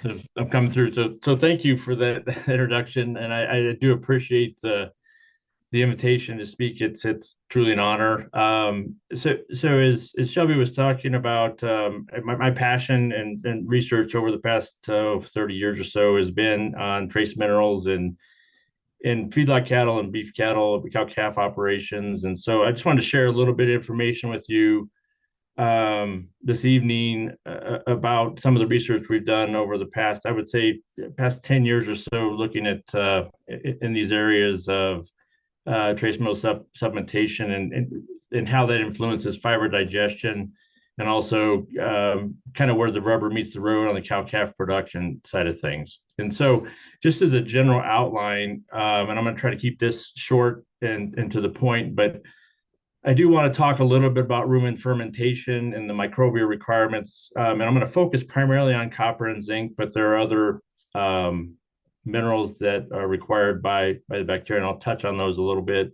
I'm coming through. So thank you for that introduction, and I do appreciate the invitation to speak. It's truly an honor. So as Shelby was talking about, my passion and research over the past 30 years or so has been on trace minerals and in feedlot cattle and beef cattle, cow calf operations, and so I just wanted to share a little bit of information with you this evening about some of the research we've done over the past, I would say, past 10 years or so, looking at in these areas of trace mineral supplementation and how that influences fiber digestion, and also kind of where the rubber meets the road on the cow calf production side of things. And so, just as a general outline, and I'm going to try to keep this short and to the point, but I do want to talk a little bit about rumen fermentation and the microbial requirements. And I'm going to focus primarily on copper and zinc, but there are other minerals that are required by the bacteria, and I'll touch on those a little bit.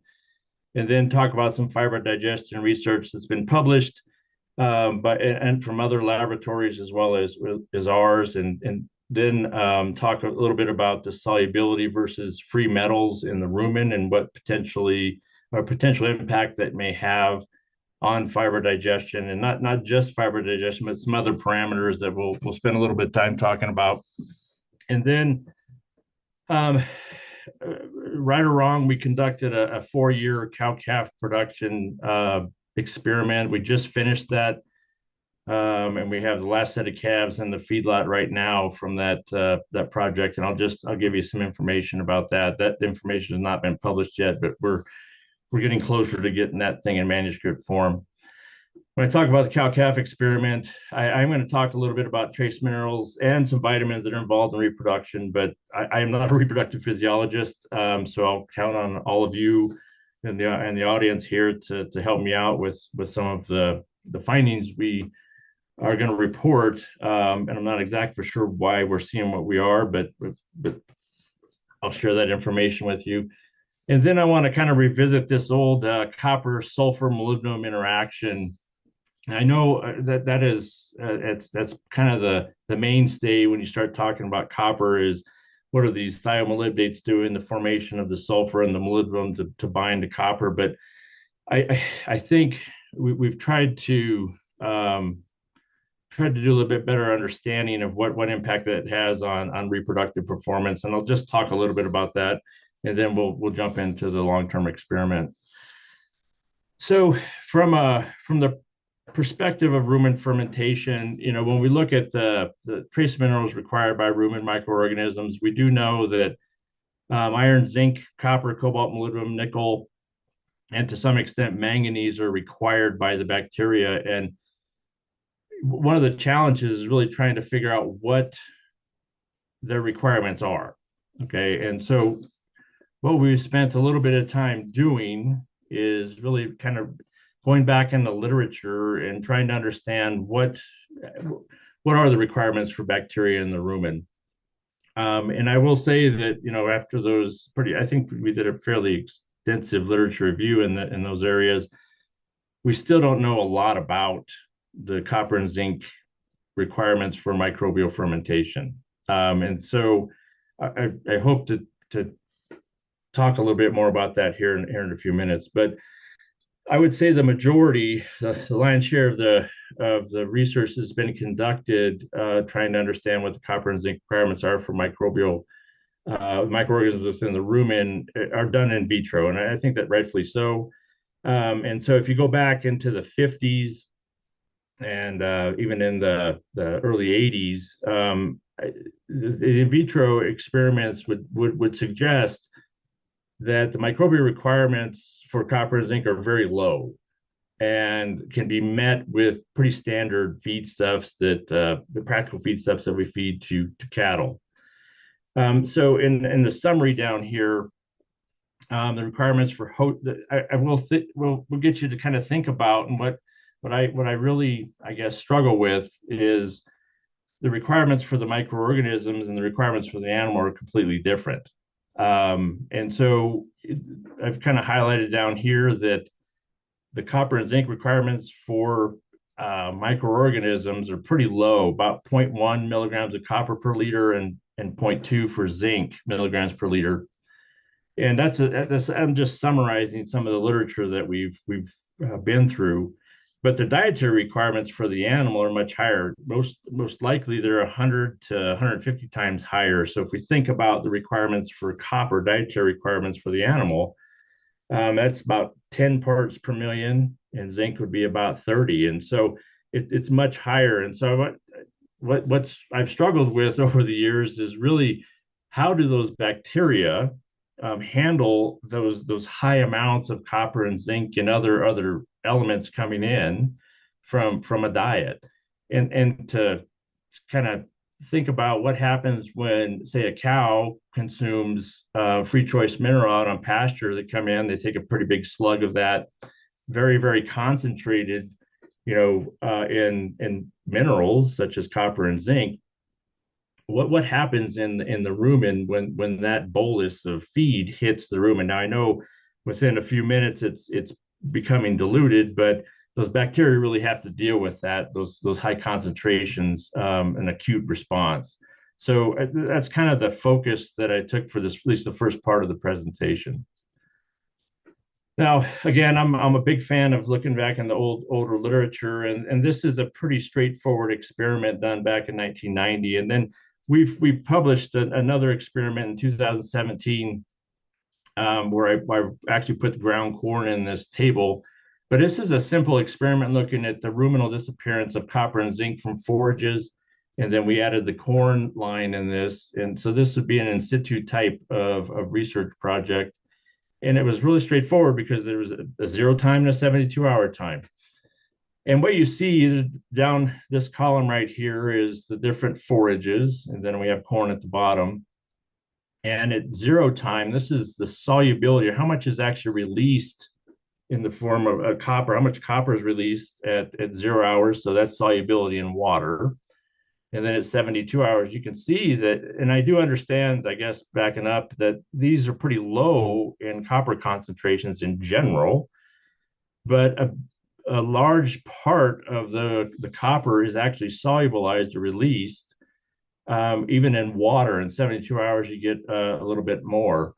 And then talk about some fiber digestion research that's been published and from other laboratories as well as ours, and then talk a little bit about the solubility versus free metals in the rumen and what potential impact that may have on fiber digestion, and not just fiber digestion, but some other parameters that we'll spend a little bit of time talking about. And then, right or wrong, we conducted a 4-year cow calf production experiment. We just finished that, and we have the last set of calves in the feedlot right now from that project. And I'll give you some information about that. That information has not been published yet, but we're getting closer to getting that thing in manuscript form. When I talk about the cow-calf experiment, I'm going to talk a little bit about trace minerals and some vitamins that are involved in reproduction, but I am not a reproductive physiologist, so I'll count on all of you and the audience here to help me out with some of the findings we are going to report. And I'm not exactly for sure why we're seeing what we are, but I'll share that information with you. And then I want to kind of revisit this old copper sulfur molybdenum interaction. I know that's kind of the mainstay when you start talking about copper is what are these thiomolybdates doing, the formation of the sulfur and the molybdenum to bind to copper. But I think we've tried to do a little bit better understanding of what impact that has on reproductive performance. And I'll just talk a little bit about that, and then we'll jump into the long-term experiment. So from the perspective of rumen fermentation, when we look at the trace minerals required by rumen microorganisms, we do know that iron, zinc, copper, cobalt, molybdenum, nickel, and to some extent manganese are required by the bacteria. And one of the challenges is really trying to figure out what their requirements are. Okay, and so what we've spent a little bit of time doing is really kind of going back in the literature and trying to understand what are the requirements for bacteria in the rumen. And I will say that, after those I think we did a fairly extensive literature review in those areas. We still don't know a lot about the copper and zinc requirements for microbial fermentation. And so I hope to talk a little bit more about that here in a few minutes. But I would say the majority, the lion's share of the research has been conducted trying to understand what the copper and zinc requirements are for microbial microorganisms within the rumen are done in vitro, and I think that rightfully so. And so if you go back into the 50s and even in the early 80s, the in vitro experiments would suggest that the microbial requirements for copper and zinc are very low and can be met with pretty standard feedstuffs the practical feedstuffs that we feed to cattle. So in the summary down here, the requirements for we'll get you to kind of think about, and what I really, I guess, struggle with is the requirements for the microorganisms and the requirements for the animal are completely different. And so I've kind of highlighted down here that the copper and zinc requirements for microorganisms are pretty low, about zero point 0.1 milligrams of copper per liter and zero point 0.2 for zinc milligrams per liter. And I'm just summarizing some of the literature that we've been through. But the dietary requirements for the animal are much higher. Most likely they're 100 to 150 times higher. So if we think about the requirements for copper, dietary requirements for the animal, that's about 10 parts per million, and zinc would be about 30. And so it's much higher. And so what I've struggled with over the years is really how do those bacteria handle those high amounts of copper and zinc and other elements coming in from a diet, and to kind of think about what happens when, say, a cow consumes free choice mineral out on pasture. They come in, they take a pretty big slug of that, very concentrated, in minerals such as copper and zinc. What happens in the rumen when that bolus of feed hits the rumen? Now I know within a few minutes it's becoming diluted, but those bacteria really have to deal with those high concentrations, an acute response. So that's kind of the focus that I took for this, at least the first part of the presentation. Now, again, I'm a big fan of looking back in the older literature, and this is a pretty straightforward experiment done back in 1990, and then we've published another experiment in 2017, where I actually put the ground corn in this table. But this is a simple experiment looking at the ruminal disappearance of copper and zinc from forages, and then we added the corn line in this, and so this would be an in situ type of research project. And it was really straightforward because there was a 0 time and a 72-hour time. And what you see down this column right here is the different forages, and then we have corn at the bottom. And at 0 time, this is the solubility, or how much is actually released in the form of copper, how much copper is released at 0 hours. So that's solubility in water. And then at 72 hours, you can see that, and I do understand, I guess, backing up, that these are pretty low in copper concentrations in general, but a large part of the copper is actually solubilized or released, even in water. In 72 hours, you get a little bit more.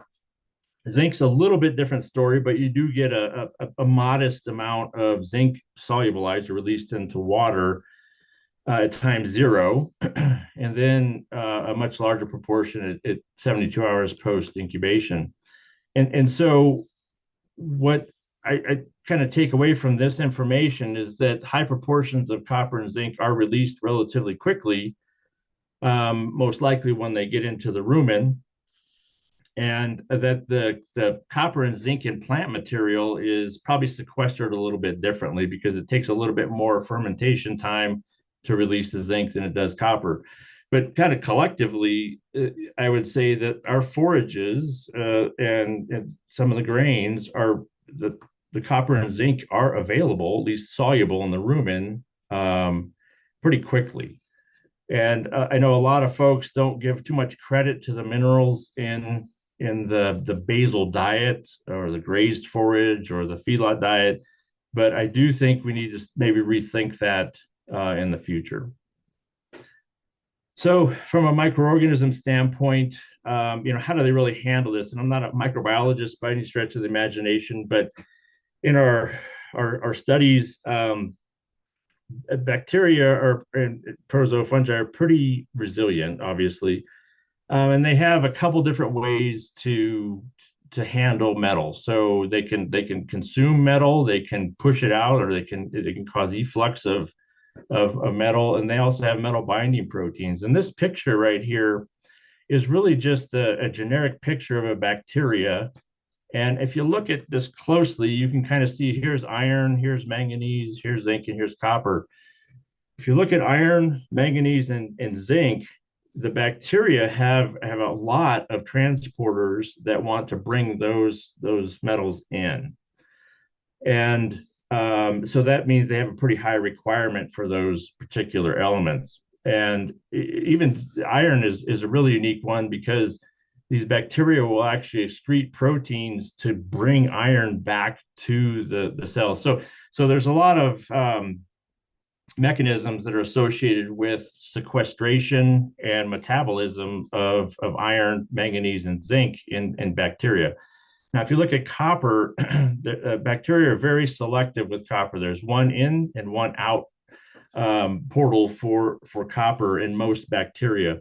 Zinc's a little bit different story, but you do get a modest amount of zinc solubilized or released into water at time 0, and then a much larger proportion at 72 hours post incubation. And so what I kind of take away from this information is that high proportions of copper and zinc are released relatively quickly, most likely when they get into the rumen, and that the copper and zinc in plant material is probably sequestered a little bit differently because it takes a little bit more fermentation time to release the zinc than it does copper. But kind of collectively, I would say that our forages and some of the grains are the copper and zinc are available, at least soluble in the rumen, pretty quickly. And I know a lot of folks don't give too much credit to the minerals in the basal diet or the grazed forage or the feedlot diet, but I do think we need to maybe rethink that in the future. So from a microorganism standpoint, how do they really handle this? And I'm not a microbiologist by any stretch of the imagination, but in our studies, bacteria and protozoa fungi are pretty resilient, obviously, and they have a couple different ways to handle metal. So they can consume metal, they can push it out, or they can cause efflux of metal, and they also have metal binding proteins. And this picture right here is really just a generic picture of a bacteria. And if you look at this closely, you can kind of see here's iron, here's manganese, here's zinc, and here's copper. If you look at iron, manganese, and zinc, the bacteria have a lot of transporters that want to bring those metals in. And so that means they have a pretty high requirement for those particular elements. And even iron is a really unique one because these bacteria will actually excrete proteins to bring iron back to the cells. So there's a lot of mechanisms that are associated with sequestration and metabolism of iron, manganese, and zinc in bacteria. Now, if you look at copper, the bacteria are very selective with copper. There's one in and one out portal for copper in most bacteria.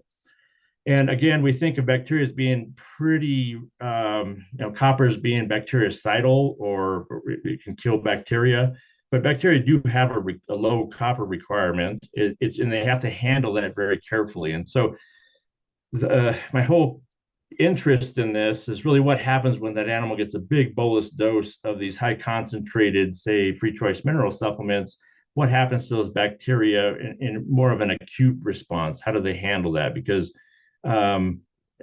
And again, we think of bacteria as being pretty, copper as being bactericidal, or it can kill bacteria. But bacteria do have a low copper requirement. And they have to handle that very carefully. And so my whole interest in this is really what happens when that animal gets a big bolus dose of these high concentrated, say, free choice mineral supplements. What happens to those bacteria in more of an acute response? How do they handle that? Because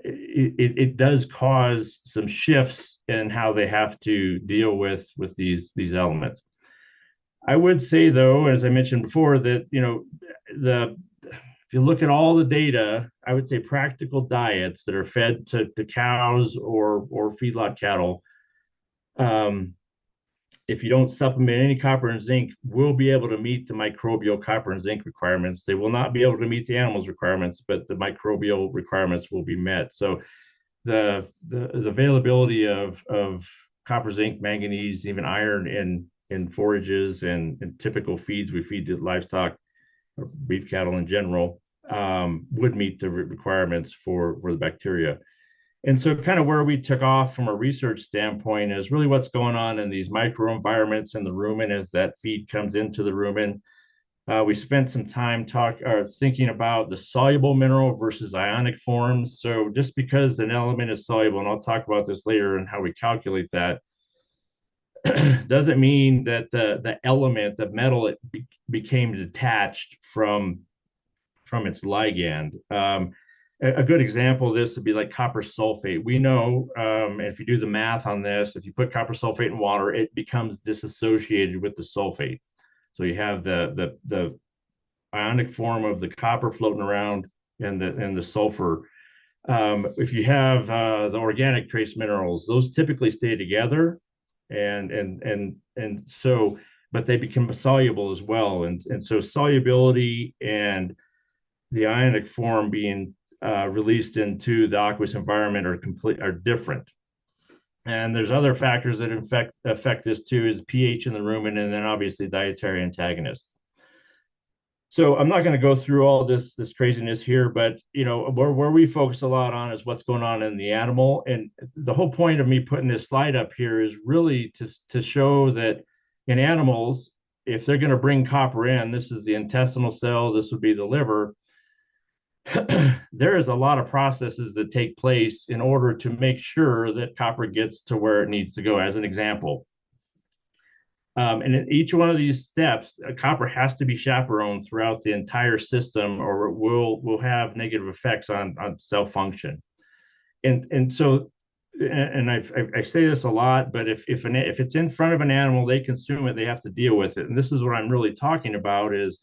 it does cause some shifts in how they have to deal with these elements. I would say, though, as I mentioned before, that if you look at all the data, I would say practical diets that are fed to cows or feedlot cattle, if you don't supplement any copper and zinc, will be able to meet the microbial copper and zinc requirements. They will not be able to meet the animal's requirements, but the microbial requirements will be met. So the availability of copper, zinc, manganese, even iron in forages and typical feeds we feed to livestock or beef cattle in general would meet the requirements for the bacteria. And so kind of where we took off from a research standpoint is really what's going on in these microenvironments in the rumen as that feed comes into the rumen. We spent some time thinking about the soluble mineral versus ionic forms. So just because an element is soluble, and I'll talk about this later and how we calculate that, doesn't mean that the element, the metal, became detached from its ligand. A good example of this would be like copper sulfate. We know, if you do the math on this, if you put copper sulfate in water, it becomes disassociated with the sulfate. So you have the ionic form of the copper floating around and the sulfur. If you have the organic trace minerals, those typically stay together, and so, but they become soluble as well. And so solubility and the ionic form being released into the aqueous environment are different. And there's other factors that affect this too, is pH in the rumen, and then obviously dietary antagonists. So I'm not going to go through all this craziness here, but where we focus a lot on is what's going on in the animal. And the whole point of me putting this slide up here is really to show that in animals, if they're going to bring copper in, this is the intestinal cells, this would be the liver. There is a lot of processes that take place in order to make sure that copper gets to where it needs to go. As an example, and in each one of these steps, copper has to be chaperoned throughout the entire system, or it will have negative effects on cell function. And so, and I say this a lot, but if it's in front of an animal, they consume it, they have to deal with it. And this is what I'm really talking about is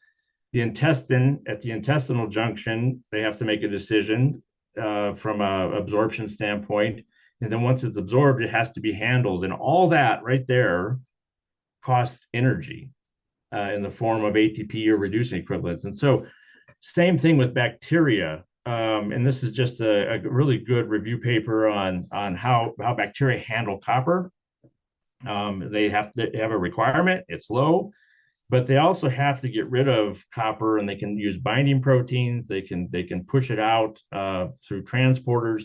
the intestine. At the intestinal junction, they have to make a decision from a absorption standpoint. And then once it's absorbed, it has to be handled. And all that right there costs energy in the form of ATP or reducing equivalents. And so same thing with bacteria. And this is just a really good review paper on how bacteria handle copper. They have a requirement, it's low, but they also have to get rid of copper, and they can use binding proteins. They can push it out through transporters,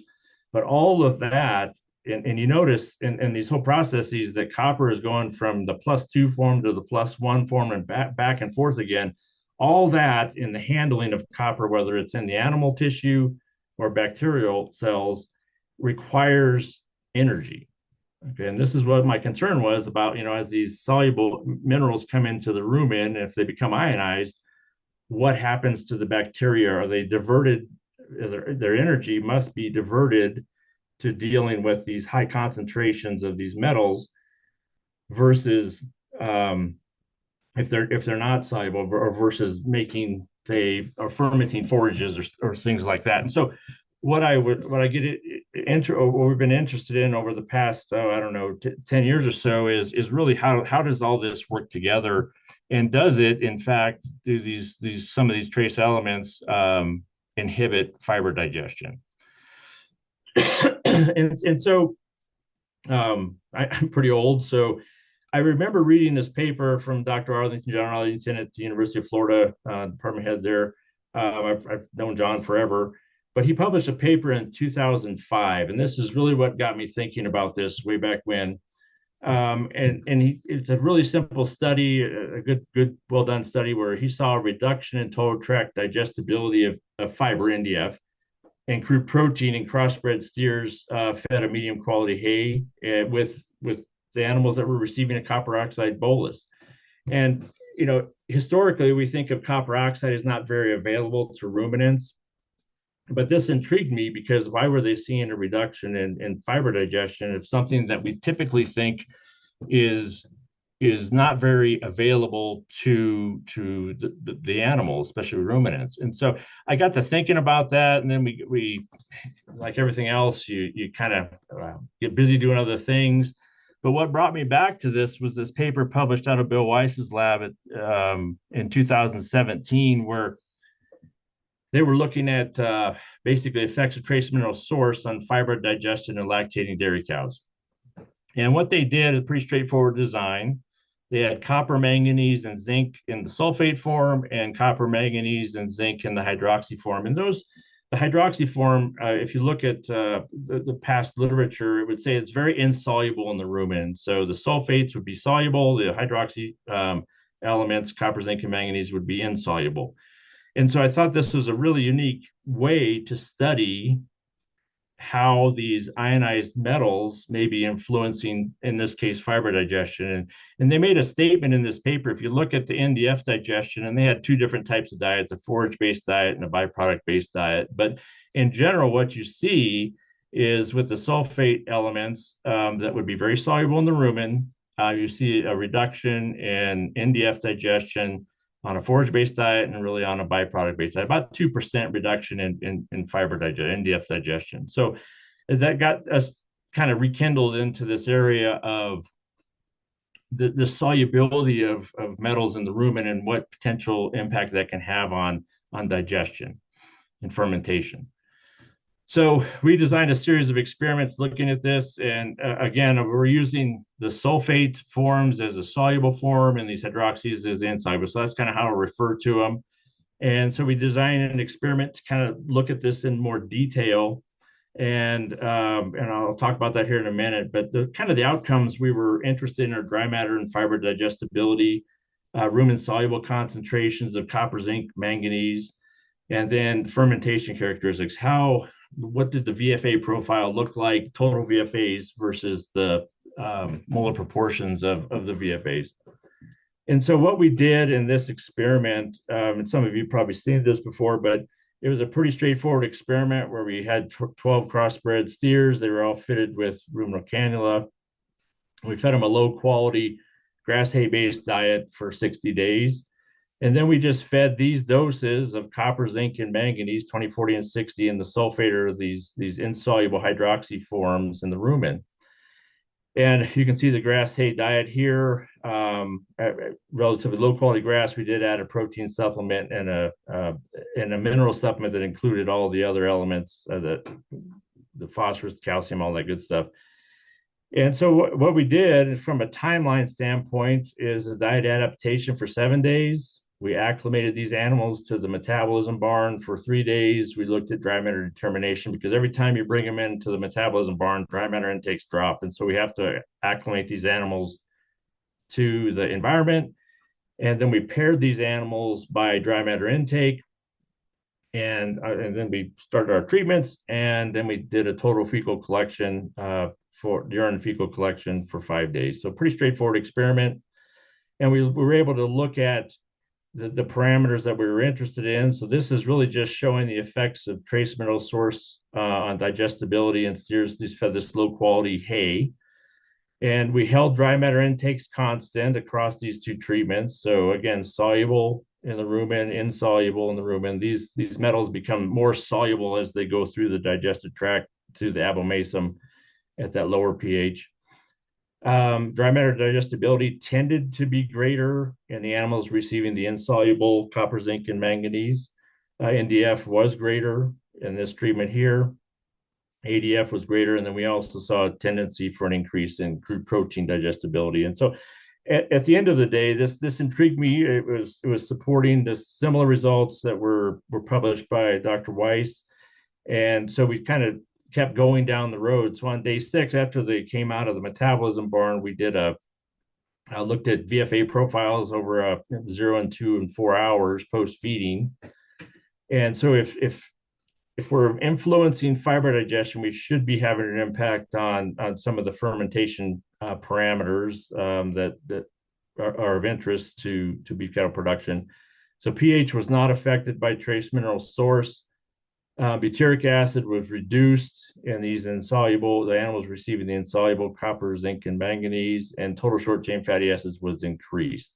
but all of that, and you notice in these whole processes that copper is going from the +2 form to the +1 form and back and forth again. All that in the handling of copper, whether it's in the animal tissue or bacterial cells, requires energy. Okay, and this is what my concern was about, as these soluble minerals come into the rumen, if they become ionized, what happens to the bacteria? Are they diverted? Their energy must be diverted to dealing with these high concentrations of these metals versus if they're not soluble, or versus making, say, or fermenting forages or things like that. And so what we've been interested in over the past, I don't know, 10 years or so is really how does all this work together And does it, in fact, do some of these trace elements inhibit fiber digestion? And so I'm pretty old, so I remember reading this paper from Dr. Arlington, John Arlington at the University of Florida, department head there. I've known John forever, but he published a paper in 2005, and this is really what got me thinking about this way back when. It's a really simple study, a good, well done study where he saw a reduction in total tract digestibility of fiber NDF and crude protein in crossbred steers fed a medium quality hay with the animals that were receiving a copper oxide bolus. And historically, we think of copper oxide as not very available to ruminants, but this intrigued me because why were they seeing a reduction in fiber digestion if something that we typically think is not very available to the animals, especially ruminants. And so I got to thinking about that, and then we like everything else, you kind of get busy doing other things. But what brought me back to this was this paper published out of Bill Weiss's lab in 2017, where they were looking at basically effects of trace mineral source on fiber digestion in lactating dairy cows. And what they did is pretty straightforward design. They had copper, manganese, and zinc in the sulfate form, and copper, manganese, and zinc in the hydroxy form. And the hydroxy form, if you look at the past literature, it would say it's very insoluble in the rumen. So the sulfates would be soluble, the hydroxy elements, copper, zinc, and manganese would be insoluble. And so I thought this was a really unique way to study how these ionized metals may be influencing, in this case, fiber digestion. And they made a statement in this paper. If you look at the NDF digestion, and they had two different types of diets, a forage-based diet and a byproduct-based diet. But in general, what you see is with the sulfate elements that would be very soluble in the rumen, you see a reduction in NDF digestion on a forage-based diet and really on a byproduct-based diet, about 2% reduction in fiber digestion, NDF digestion. So that got us kind of rekindled into this area of the solubility of metals in the rumen and what potential impact that can have on digestion and fermentation. So we designed a series of experiments looking at this. And again, we're using the sulfate forms as a soluble form and these hydroxys as the insoluble. So that's kind of how I refer to them. And so we designed an experiment to kind of look at this in more detail. And I'll talk about that here in a minute. But the kind of the outcomes we were interested in are dry matter and fiber digestibility, rumen soluble concentrations of copper, zinc, manganese, and then fermentation characteristics. What did the VFA profile look like, total VFAs versus the molar proportions of the VFAs? And so what we did in this experiment, and some of you probably seen this before, but it was a pretty straightforward experiment where we had 12 crossbred steers. They were all fitted with ruminal cannula. We fed them a low quality grass hay based diet for 60 days. And then we just fed these doses of copper, zinc, and manganese, 20, 40, and 60, in the sulfate or these insoluble hydroxy forms in the rumen. And you can see the grass hay diet here, relatively low quality grass. We did add a protein supplement and a mineral supplement that included all the other elements, the phosphorus, calcium, all that good stuff. And so what we did from a timeline standpoint is a diet adaptation for 7 days. We acclimated these animals to the metabolism barn for 3 days. We looked at dry matter determination because every time you bring them into the metabolism barn, dry matter intakes drop. And so we have to acclimate these animals to the environment. And then we paired these animals by dry matter intake. And then we started our treatments. And then we did a total fecal collection for urine fecal collection for 5 days. So pretty straightforward experiment. And we were able to look at the parameters that we were interested in. So this is really just showing the effects of trace mineral source on digestibility and steers these fed this low quality hay. And we held dry matter intakes constant across these two treatments. So again, soluble in the rumen, insoluble in the rumen. These metals become more soluble as they go through the digestive tract to the abomasum at that lower pH. Dry matter digestibility tended to be greater in the animals receiving the insoluble copper, zinc, and manganese. NDF was greater in this treatment here. ADF was greater, and then we also saw a tendency for an increase in crude protein digestibility. And so, at the end of the day, this intrigued me. It was supporting the similar results that were published by Dr. Weiss, and so we kind of kept going down the road. So on day 6, after they came out of the metabolism barn, we did looked at VFA profiles over 0 and 2 and 4 hours post feeding. And so if we're influencing fiber digestion, we should be having an impact on some of the fermentation parameters that are of interest to beef cattle production. So pH was not affected by trace mineral source. Butyric acid was reduced in these insoluble, the animals receiving the insoluble copper, zinc, and manganese, and total short chain fatty acids was increased.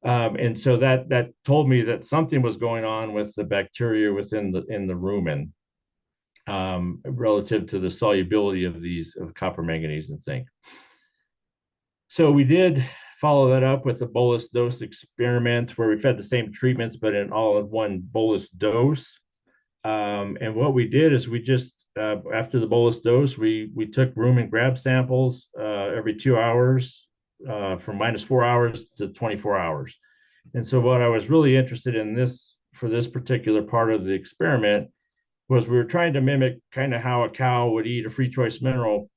And so that told me that something was going on with the bacteria within the rumen, relative to the solubility of copper, manganese, and zinc. So we did follow that up with a bolus dose experiment where we fed the same treatments, but in all in one bolus dose. And what we did is we just after the bolus dose, we took rumen grab samples every 2 hours, from -4 hours to 24 hours. And so what I was really interested in for this particular part of the experiment was we were trying to mimic kind of how a cow would eat a free choice mineral,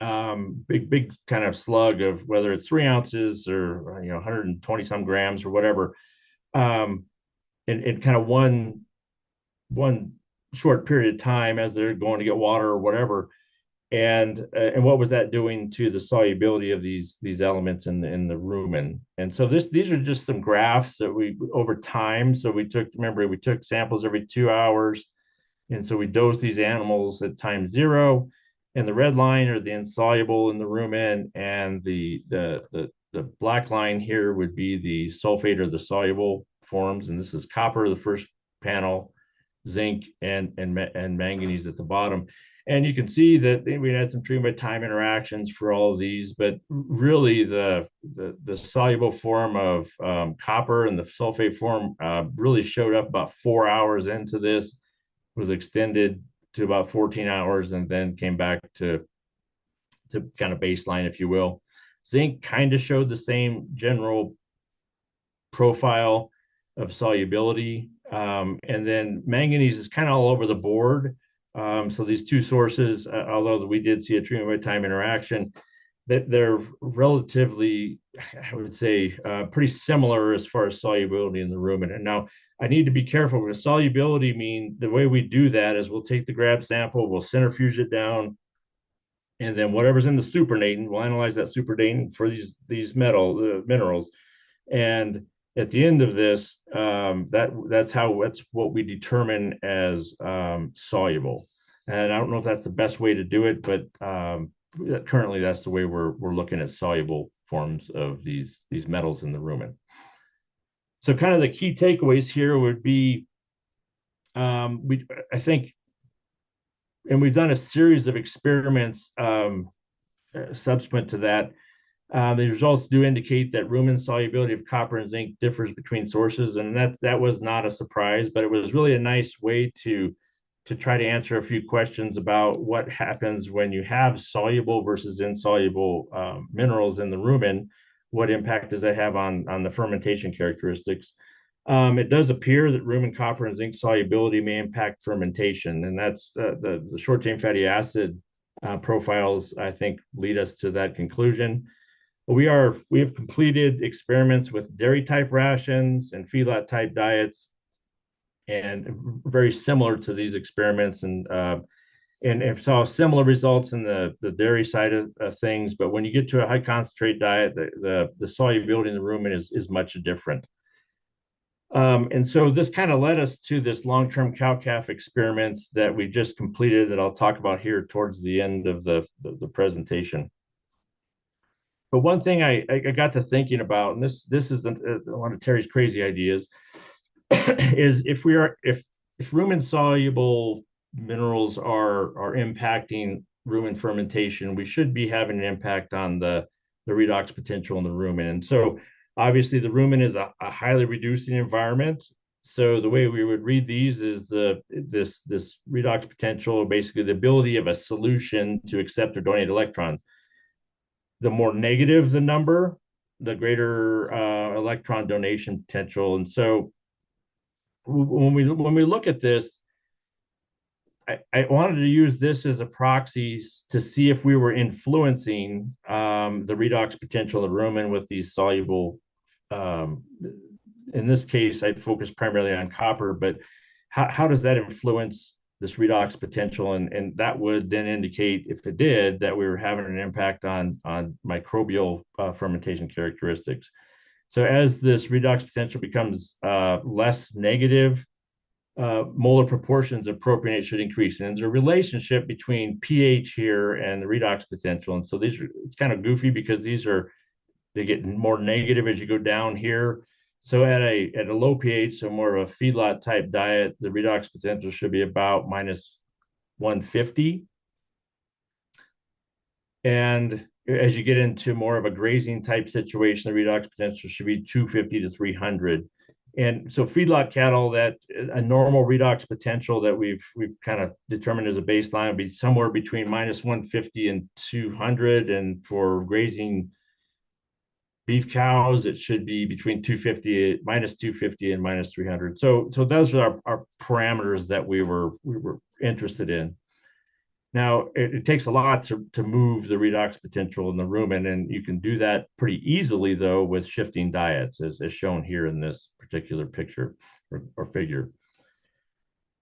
big kind of slug of whether it's 3 ounces or 120 some grams or whatever, in kind of one short period of time as they're going to get water or whatever. And what was that doing to the solubility of these elements in the rumen? And so these are just some graphs that we over time. So we took samples every 2 hours, and so we dosed these animals at time 0. And the red line are the insoluble in the rumen, and the black line here would be the sulfate or the soluble forms. And this is copper, the first panel, zinc, and manganese at the bottom. And you can see that we had some treatment by time interactions for all of these, but really the soluble form of copper and the sulfate form really showed up about 4 hours into this, was extended to about 14 hours, and then came back to kind of baseline, if you will. Zinc kind of showed the same general profile of solubility. And then manganese is kind of all over the board. So these two sources, although we did see a treatment by time interaction, that they're relatively, I would say, pretty similar as far as solubility in the rumen. And now I need to be careful because solubility the way we do that is we'll take the grab sample, we'll centrifuge it down, and then whatever's in the supernatant, we'll analyze that supernatant for these minerals. And at the end of this, that's what we determine as soluble. And I don't know if that's the best way to do it, but currently that's the way we're looking at soluble forms of these metals in the rumen. So kind of the key takeaways here would be, I think, and we've done a series of experiments subsequent to that. The results do indicate that rumen solubility of copper and zinc differs between sources, and that was not a surprise, but it was really a nice way to try to answer a few questions about what happens when you have soluble versus insoluble minerals in the rumen. What impact does that have on the fermentation characteristics? It does appear that rumen copper and zinc solubility may impact fermentation, and that's the short chain fatty acid profiles, I think, lead us to that conclusion. We have completed experiments with dairy type rations and feedlot type diets, and very similar to these experiments, and saw similar results in the dairy side of things. But when you get to a high concentrate diet, the solubility in the rumen is much different. And so this kind of led us to this long-term cow-calf experiments that we just completed that I'll talk about here towards the end of the presentation. But one thing I got to thinking about, and this is one of Terry's crazy ideas, is if rumen soluble minerals are impacting rumen fermentation, we should be having an impact on the redox potential in the rumen. And so obviously the rumen is a highly reducing environment. So the way we would read these is this redox potential, basically the ability of a solution to accept or donate electrons. The more negative the number, the greater electron donation potential. And so when we look at this, I wanted to use this as a proxy to see if we were influencing the redox potential of the rumen with these soluble. In this case, I'd focus primarily on copper, but how does that influence this redox potential? And that would then indicate, if it did, that we were having an impact on microbial fermentation characteristics. So as this redox potential becomes less negative, molar proportions of propionate should increase. And there's a relationship between pH here and the redox potential. And so it's kind of goofy because they get more negative as you go down here. So at a low pH, so more of a feedlot type diet, the redox potential should be about minus 150. And as you get into more of a grazing type situation, the redox potential should be 250 to 300. And so feedlot cattle, that a normal redox potential that we've kind of determined as a baseline would be somewhere between minus 150 and 200. And for grazing beef cows, it should be between 250, minus 250 and minus 300. So those are our parameters that we were interested in. Now, it takes a lot to move the redox potential in the rumen, and you can do that pretty easily, though, with shifting diets, as shown here in this particular picture or figure.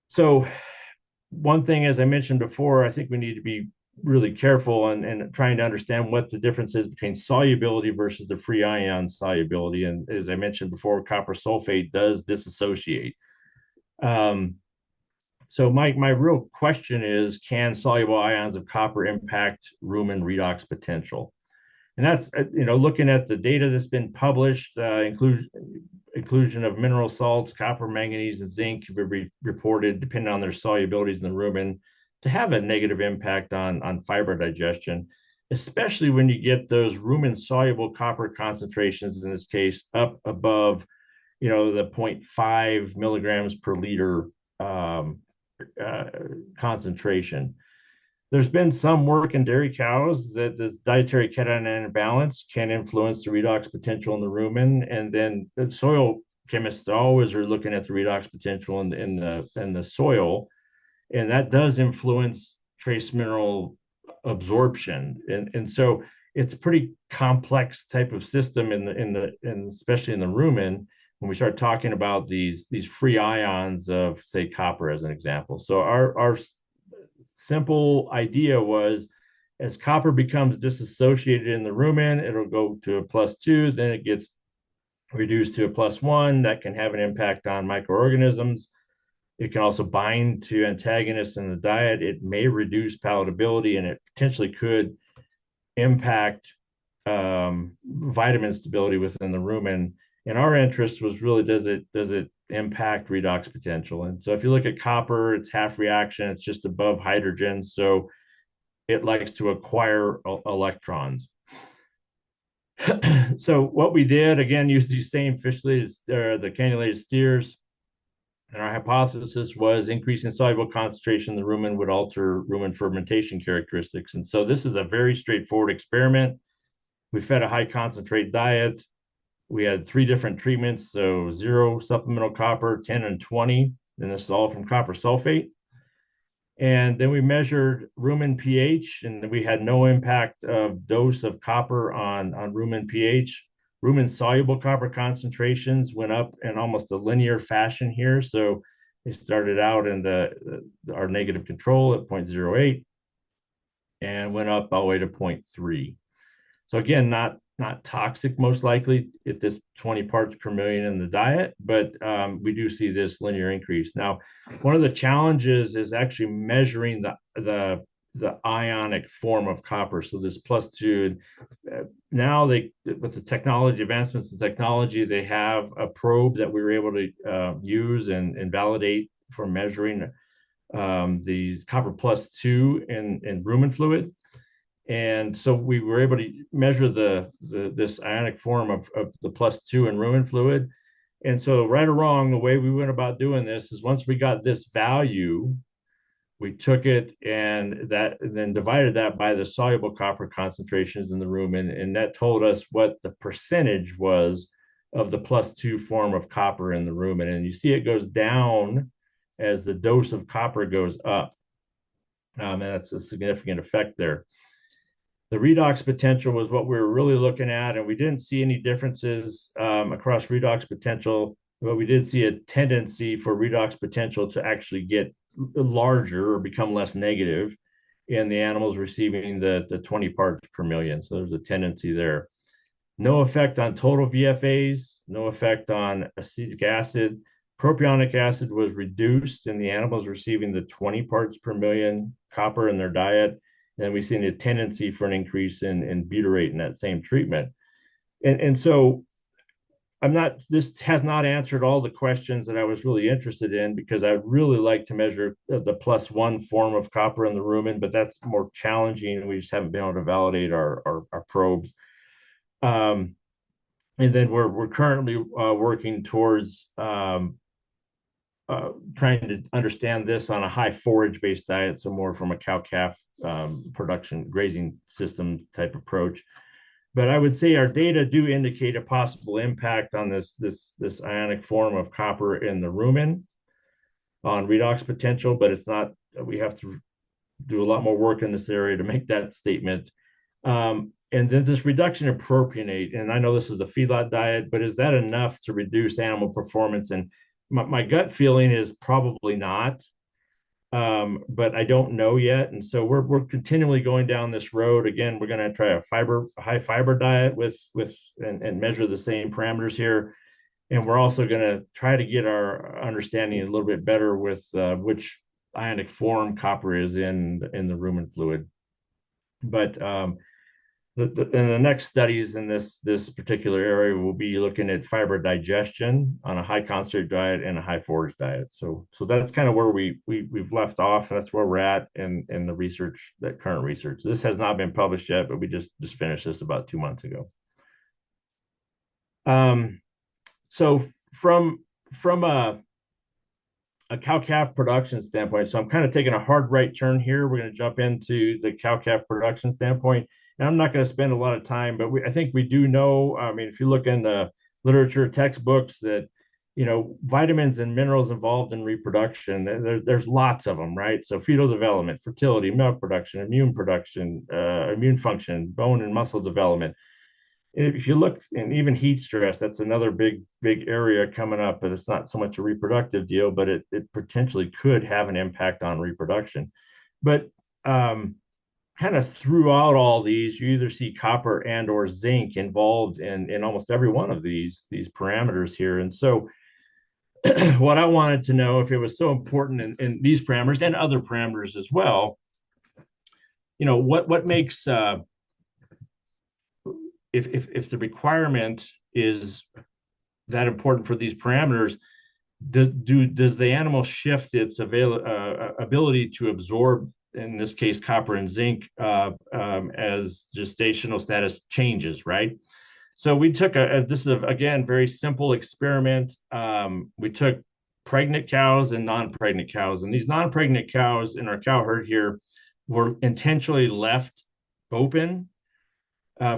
So one thing, as I mentioned before, I think we need to be really careful and trying to understand what the difference is between solubility versus the free ion solubility. And as I mentioned before, copper sulfate does dissociate. So my real question is, can soluble ions of copper impact rumen redox potential? And that's, looking at the data that's been published, inclusion of mineral salts, copper, manganese, and zinc have been reported, depending on their solubilities in the rumen, to have a negative impact on fiber digestion, especially when you get those rumen soluble copper concentrations, in this case, up above, the 0.5 milligrams per liter concentration. There's been some work in dairy cows that the dietary cation imbalance can influence the redox potential in the rumen, and then the soil chemists always are looking at the redox potential in the soil, and that does influence trace mineral absorption, and so it's a pretty complex type of system and especially in the rumen when we start talking about these free ions of, say, copper as an example. So our simple idea was, as copper becomes disassociated in the rumen, it'll go to a +2, then it gets reduced to a +1. That can have an impact on microorganisms. It can also bind to antagonists in the diet. It may reduce palatability, and it potentially could impact vitamin stability within the rumen. And our interest was really, does it impact redox potential? And so if you look at copper, it's half reaction, it's just above hydrogen, so it likes to acquire electrons. So what we did, again, use these same the cannulated steers, and our hypothesis was increasing soluble concentration in the rumen would alter rumen fermentation characteristics. And so this is a very straightforward experiment. We fed a high concentrate diet. We had 3 different treatments, so 0 supplemental copper, 10, and 20, and this is all from copper sulfate. And then we measured rumen pH, and we had no impact of dose of copper on rumen pH. Rumen soluble copper concentrations went up in almost a linear fashion here. So they started out in our negative control at 0.08 and went up all the way to 0.3. So again, not toxic, most likely, at this 20 parts per million in the diet, but we do see this linear increase. Now, one of the challenges is actually measuring the ionic form of copper. So this +2, now with the technology advancements in technology, they have a probe that we were able to use and validate for measuring the copper plus 2 in rumen fluid. And so we were able to measure this ionic form of the plus 2 in rumen fluid. And so, right or wrong, the way we went about doing this is once we got this value, we took it and then divided that by the soluble copper concentrations in the rumen, and that told us what the percentage was of the plus 2 form of copper in the rumen. And you see it goes down as the dose of copper goes up. And that's a significant effect there. The redox potential was what we were really looking at, and we didn't see any differences across redox potential, but we did see a tendency for redox potential to actually get larger or become less negative in the animals receiving the 20 parts per million. So there's a tendency there. No effect on total VFAs, no effect on acetic acid. Propionic acid was reduced in the animals receiving the 20 parts per million copper in their diet. And we've seen a tendency for an increase in butyrate in that same treatment. And so this has not answered all the questions that I was really interested in, because I'd really like to measure the plus 1 form of copper in the rumen, but that's more challenging, and we just haven't been able to validate our probes. And then we're currently working towards trying to understand this on a high forage based diet, so more from a cow calf production grazing system type approach. But I would say our data do indicate a possible impact on this ionic form of copper in the rumen on redox potential, but it's not. We have to do a lot more work in this area to make that statement. And then this reduction in propionate, and I know this is a feedlot diet, but is that enough to reduce animal performance? And my gut feeling is probably not, but I don't know yet. And so we're continually going down this road. Again, we're going to try a high fiber diet and measure the same parameters here. And we're also going to try to get our understanding a little bit better with which ionic form copper is in the rumen fluid. But the next studies in this particular area will be looking at fiber digestion on a high concentrate diet and a high forage diet. So that's kind of where we've left off. That's where we're at in the research, that current research. This has not been published yet, but we just finished this about 2 months ago. So from a cow-calf production standpoint, so I'm kind of taking a hard right turn here. We're going to jump into the cow-calf production standpoint. And I'm not going to spend a lot of time, but I think we do know, I mean, if you look in the literature textbooks, that, vitamins and minerals involved in reproduction, there's lots of them, right? So fetal development, fertility, milk production, immune function, bone and muscle development. If you look, and even heat stress, that's another big area coming up, but it's not so much a reproductive deal, but it potentially could have an impact on reproduction. But kind of throughout all these, you either see copper and or zinc involved in almost every one of these parameters here. And so what I wanted to know, if it was so important in these parameters and other parameters as well, what makes if the requirement is that important for these parameters, does the animal shift its ability to absorb, in this case, copper and zinc, as gestational status changes, right? So we took this is, again, very simple experiment. We took pregnant cows and non-pregnant cows, and these non-pregnant cows in our cow herd here were intentionally left open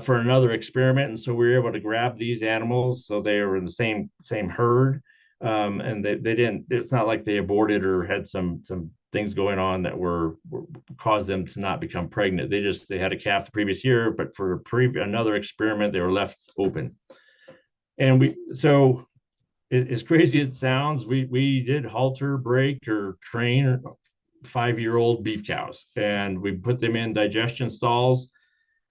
for another experiment. And so we were able to grab these animals. So they were in the same herd. And they didn't, it's not like they aborted or had some things going on that were caused them to not become pregnant. They had a calf the previous year, but for another experiment, they were left open. And so as crazy as it sounds, we did halter, break, or train 5-year-old beef cows, and we put them in digestion stalls.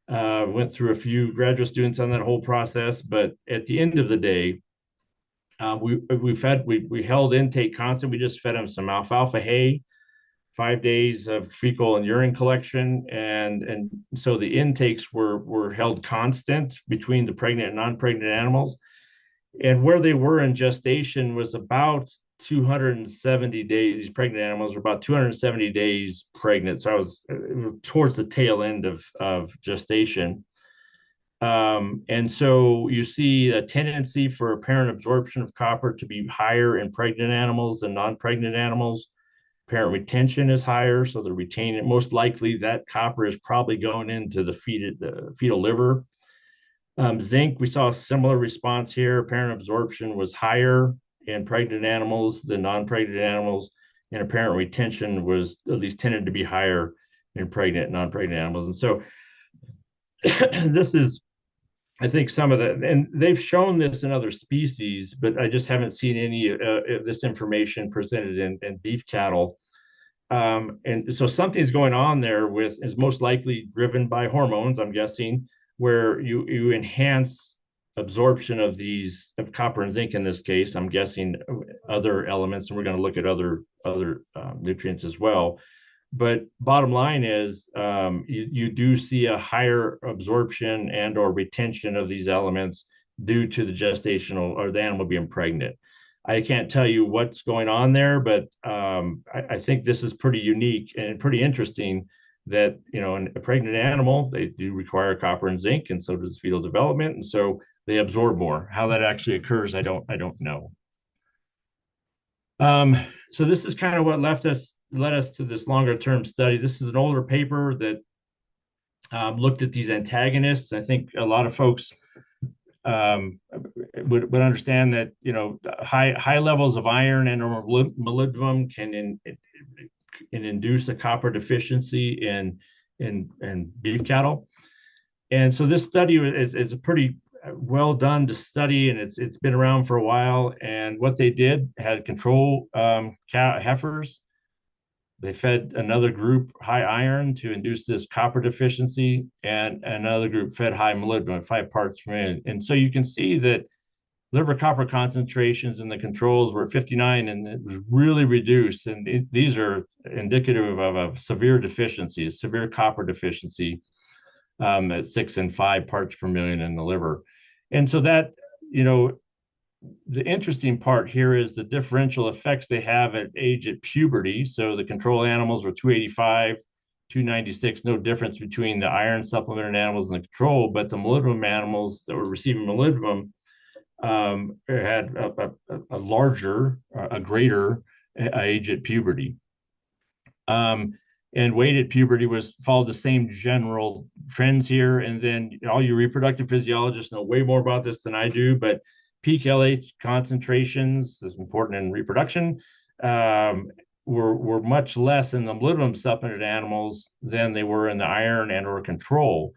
Went through a few graduate students on that whole process, but at the end of the day, we held intake constant. We just fed them some alfalfa hay, 5 days of fecal and urine collection, and so the intakes were held constant between the pregnant and non-pregnant animals. And where they were in gestation was about 270 days. These pregnant animals were about 270 days pregnant. So I was towards the tail end of gestation. And so you see a tendency for apparent absorption of copper to be higher in pregnant animals than non-pregnant animals. Parent retention is higher, so they're retaining. Most likely, that copper is probably going into the fetal liver. Zinc, we saw a similar response here. Apparent absorption was higher in pregnant animals than non-pregnant animals, and apparent retention was at least tended to be higher in pregnant and non-pregnant animals. And so this is, I think, some of the, and they've shown this in other species, but I just haven't seen any of this information presented in beef cattle. And so something's going on there with is most likely driven by hormones, I'm guessing, where you enhance absorption of these of copper and zinc in this case. I'm guessing other elements, and we're going to look at other nutrients as well. But bottom line is you do see a higher absorption and or retention of these elements due to the gestational or the animal being pregnant. I can't tell you what's going on there, but I think this is pretty unique and pretty interesting that, you know, in a pregnant animal, they do require copper and zinc, and so does fetal development. And so they absorb more. How that actually occurs, I don't know. So this is kind of what led us to this longer term study. This is an older paper that looked at these antagonists. I think a lot of folks would understand that, you know, high levels of iron and or molybdenum can induce a copper deficiency in beef cattle. And so this study is a pretty well done to study, and it's been around for a while. And what they did had control heifers. They fed another group high iron to induce this copper deficiency, and another group fed high molybdenum, 5 parts per million. And so you can see that liver copper concentrations in the controls were at 59, and it was really reduced. And these are indicative of a severe deficiency, a severe copper deficiency at 6 and 5 parts per million in the liver. And so that, you know, the interesting part here is the differential effects they have at puberty. So the control animals were 285, 296, no difference between the iron supplemented animals and the control, but the molybdenum animals that were receiving molybdenum had a larger, a greater age at puberty. And weight at puberty followed the same general trends here. And then all you reproductive physiologists know way more about this than I do, but peak LH concentrations is important in reproduction, were much less in the molybdenum supplemented animals than they were in the iron and or control.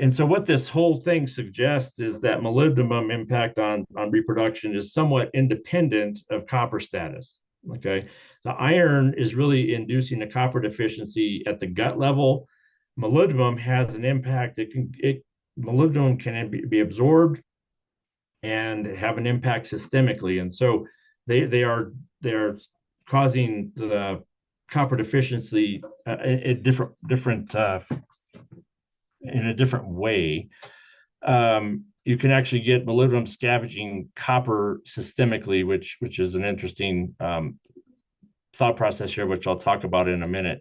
And so what this whole thing suggests is that molybdenum impact on reproduction is somewhat independent of copper status. Okay. The iron is really inducing a copper deficiency at the gut level. Molybdenum has an impact. Molybdenum can be absorbed and have an impact systemically. And so they are causing the copper deficiency in a different way. You can actually get molybdenum scavenging copper systemically, which is an interesting thought process here, which I'll talk about in a minute.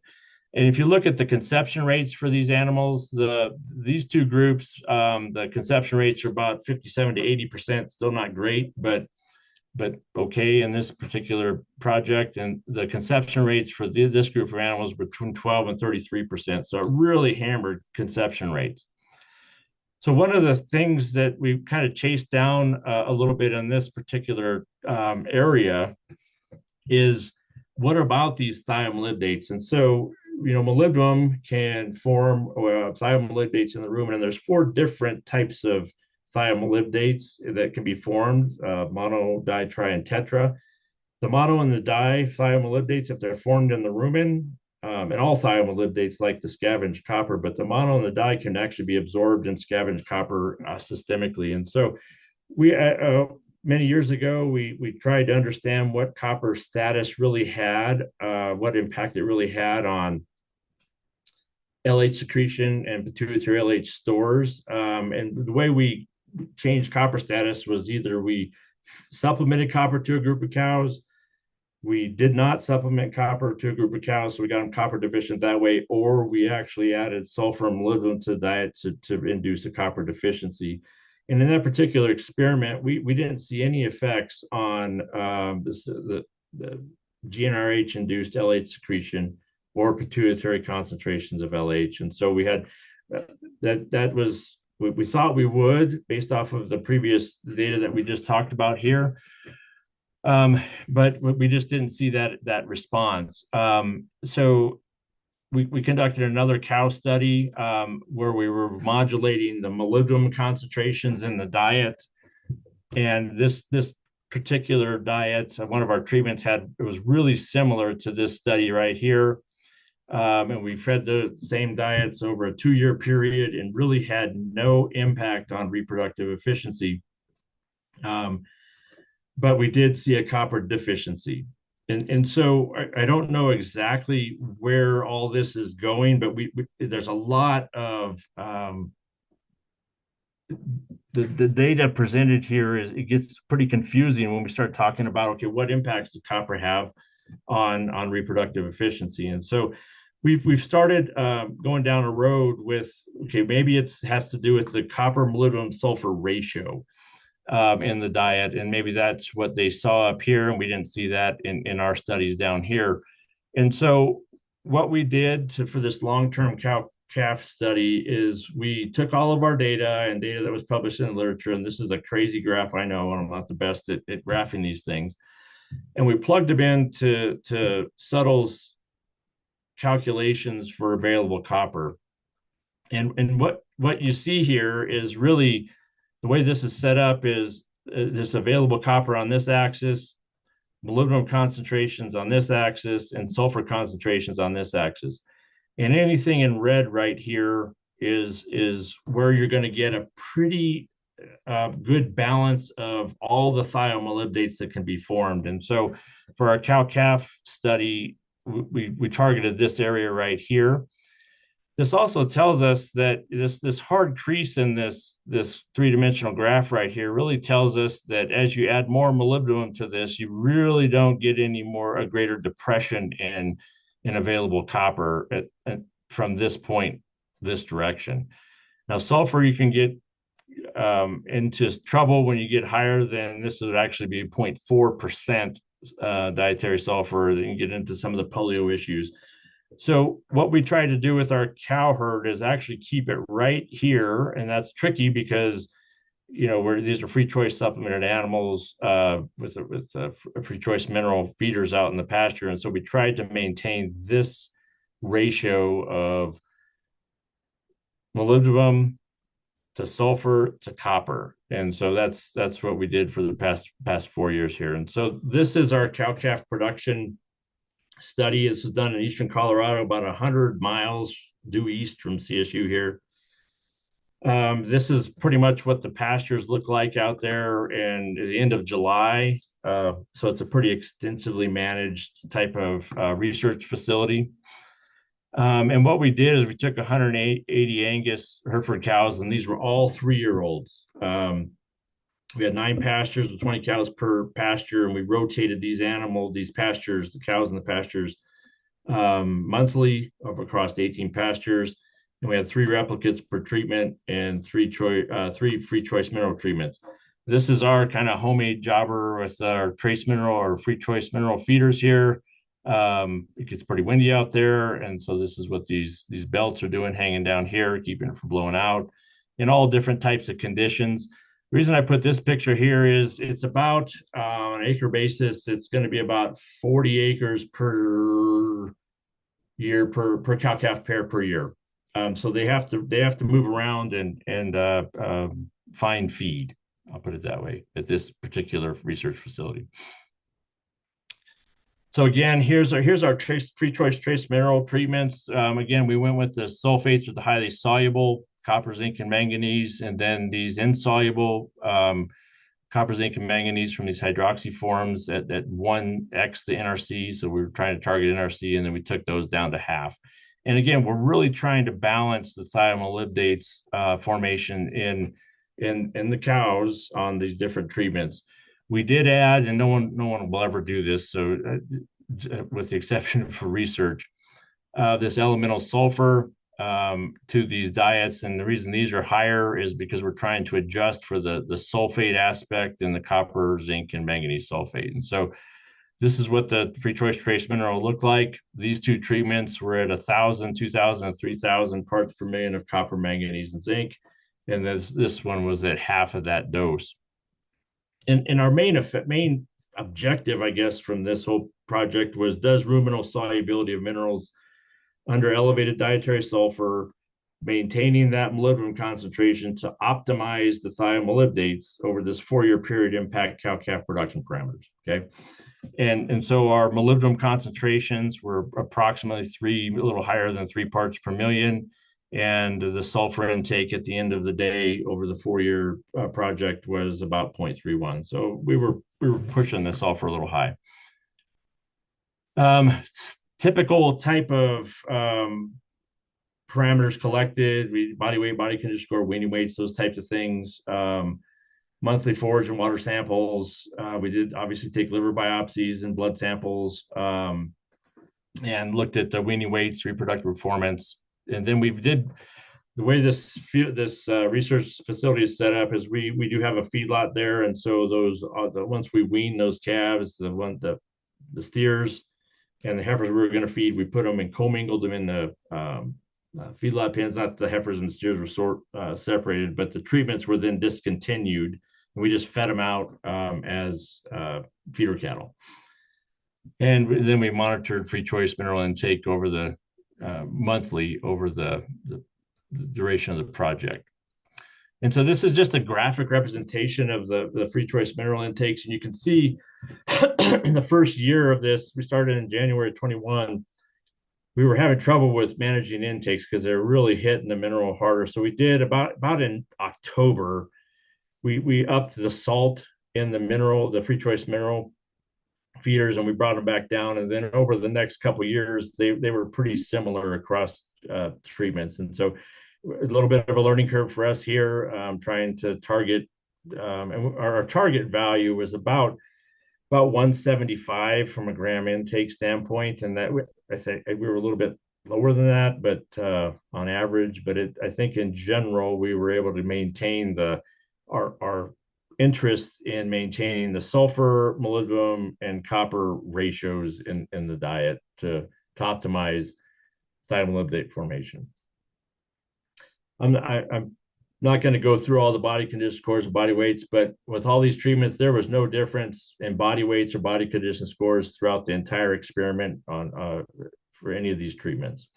And if you look at the conception rates for these animals, these two groups, the conception rates are about 57 to 80%, still not great, but okay in this particular project. And the conception rates for this group of animals were between 12 and 33%. So it really hammered conception rates. So one of the things that we've kind of chased down a little bit in this particular area is what about these thiomolybdates? And so, you know, molybdenum can form thiomolybdates in the rumen, and there's 4 different types of thiomolybdates that can be formed, mono, di, tri, and tetra. The mono and the di thiomolybdates, if they're formed in the rumen, and all thiomolybdates like to scavenge copper, but the mono and the di can actually be absorbed and scavenge copper systemically. And so we many years ago, we tried to understand what copper status really had, what impact it really had on LH secretion and pituitary LH stores. And the way we changed copper status was either we supplemented copper to a group of cows, We did not supplement copper to a group of cows, so we got them copper deficient that way, or we actually added sulfur and molybdenum to the diet to induce a copper deficiency. And in that particular experiment, we didn't see any effects on the GnRH induced LH secretion or pituitary concentrations of LH. And so we had that was we thought we would based off of the previous data that we just talked about here. But we just didn't see that response. So we conducted another cow study where we were modulating the molybdenum concentrations in the diet, and this particular diet, one of our treatments it was really similar to this study right here. And we fed the same diets over a 2-year period and really had no impact on reproductive efficiency. But we did see a copper deficiency. And so I don't know exactly where all this is going, but there's a lot of the data presented here it gets pretty confusing when we start talking about, okay, what impacts does copper have on reproductive efficiency? And so we've started going down a road with, okay, maybe it has to do with the copper molybdenum sulfur ratio in the diet, and maybe that's what they saw up here, and we didn't see that in our studies down here. And so what we did for this long-term calf study is we took all of our data and data that was published in the literature, and this is a crazy graph, I know, and I'm not the best at graphing these things, and we plugged them into Suttle's calculations for available copper. And what you see here is really the way this is set up is this available copper on this axis, molybdenum concentrations on this axis, and sulfur concentrations on this axis. And anything in red right here is where you're going to get a pretty good balance of all the thiomolybdates that can be formed. And so for our cow-calf study, we targeted this area right here. This also tells us that this hard crease in this three-dimensional graph right here really tells us that as you add more molybdenum to this, you really don't get a greater depression in available copper from this point, this direction. Now, sulfur, you can get into trouble when you get higher than this would actually be 0.4% dietary sulfur. Then you get into some of the polio issues. So what we try to do with our cow herd is actually keep it right here, and that's tricky because these are free choice supplemented animals with free choice mineral feeders out in the pasture, and so we tried to maintain this ratio of molybdenum to sulfur to copper, and so that's what we did for the past 4 years here. And so this is our cow calf production study. This is done in eastern Colorado, about 100 miles due east from CSU here. This is pretty much what the pastures look like out there in the end of July. So it's a pretty extensively managed type of research facility. And what we did is we took 180 Angus Hereford cows, and these were all 3-year-olds. We had 9 pastures with 20 cows per pasture, and we rotated these pastures, the cows in the pastures, monthly across 18 pastures. And we had 3 replicates per treatment and 3 free choice mineral treatments. This is our kind of homemade jobber with our trace mineral or free choice mineral feeders here. It gets pretty windy out there, and so this is what these belts are doing, hanging down here, keeping it from blowing out in all different types of conditions. The reason I put this picture here is it's about on an acre basis, it's going to be about 40 acres per year per cow calf pair per year. So they have to move around and find feed. I'll put it that way at this particular research facility. So again, here's our free choice trace mineral treatments. Again, we went with the sulfates or the highly soluble copper, zinc, and manganese, and then these insoluble copper, zinc, and manganese from these hydroxy forms at 1x the NRC. So we were trying to target NRC, and then we took those down to half. And again, we're really trying to balance the thiomolybdates formation in the cows on these different treatments. We did add, and no one will ever do this, so with the exception for research, this elemental sulfur to these diets. And the reason these are higher is because we're trying to adjust for the sulfate aspect in the copper, zinc, and manganese sulfate. And so this is what the free choice trace mineral looked like. These two treatments were at 1,000, 2,000, and 3,000 parts per million of copper, manganese, and zinc. And this one was at half of that dose. And our main objective, I guess, from this whole project was, does ruminal solubility of minerals under elevated dietary sulfur, maintaining that molybdenum concentration to optimize the thiomolybdates over this 4-year period impact cow-calf production parameters, okay? And so our molybdenum concentrations were approximately a little higher than 3 parts per million, and the sulfur intake at the end of the day over the 4-year project was about 0.31. So we were pushing the sulfur a little high. Typical type of parameters collected: body weight, body condition score, weaning weights, those types of things. Monthly forage and water samples. We did obviously take liver biopsies and blood samples, and looked at the weaning weights, reproductive performance. And then we did, the way this research facility is set up is we do have a feedlot there, and so those once we wean those calves, the steers and the heifers we were going to feed, we put them and commingled them in the feedlot pens. Not the heifers and the steers were separated, but the treatments were then discontinued, and we just fed them out as feeder cattle. And then we monitored free choice mineral intake over the monthly over the duration of the project. And so this is just a graphic representation of the free choice mineral intakes. And you can see in the first year of this, we started in January 21, we were having trouble with managing intakes because they're really hitting the mineral harder. So we did about in October, we upped the salt in the free choice mineral feeders, and we brought them back down. And then over the next couple of years, they were pretty similar across treatments. And so a little bit of a learning curve for us here, trying to target, and our target value was about 175 from a gram intake standpoint. And that, I say we were a little bit lower than that, but on average, but I think in general, we were able to maintain our interest in maintaining the sulfur, molybdenum, and copper ratios in the diet to optimize thiomolybdate formation. I'm not going to go through all the body condition scores and body weights, but with all these treatments, there was no difference in body weights or body condition scores throughout the entire experiment for any of these treatments.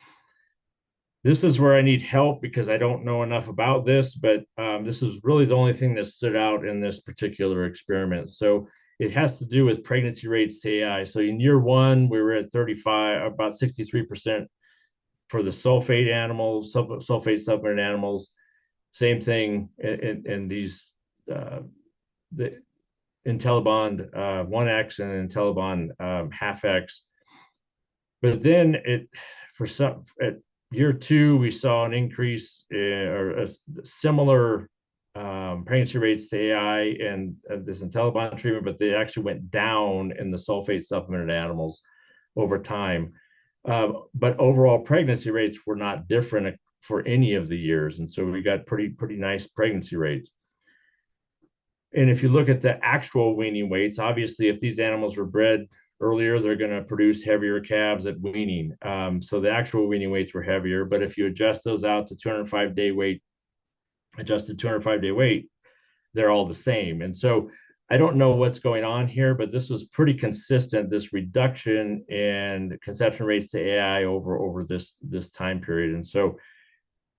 This is where I need help because I don't know enough about this, but this is really the only thing that stood out in this particular experiment. So it has to do with pregnancy rates to AI. So in year 1, we were at 35, about 63% for the sulfate animals, sulfate supplement animals. Same thing in these the IntelliBond 1X and IntelliBond half X. But then at year 2, we saw an increase or a similar pregnancy rates to AI and this IntelliBond treatment, but they actually went down in the sulfate supplemented animals over time. But overall pregnancy rates were not different for any of the years. And so we got pretty nice pregnancy rates. And if you look at the actual weaning weights, obviously, if these animals were bred earlier, they're going to produce heavier calves at weaning. So the actual weaning weights were heavier. But if you adjust those out to 205-day weight, adjusted 205-day weight, they're all the same. And so I don't know what's going on here, but this was pretty consistent, this reduction in conception rates to AI over this time period. And so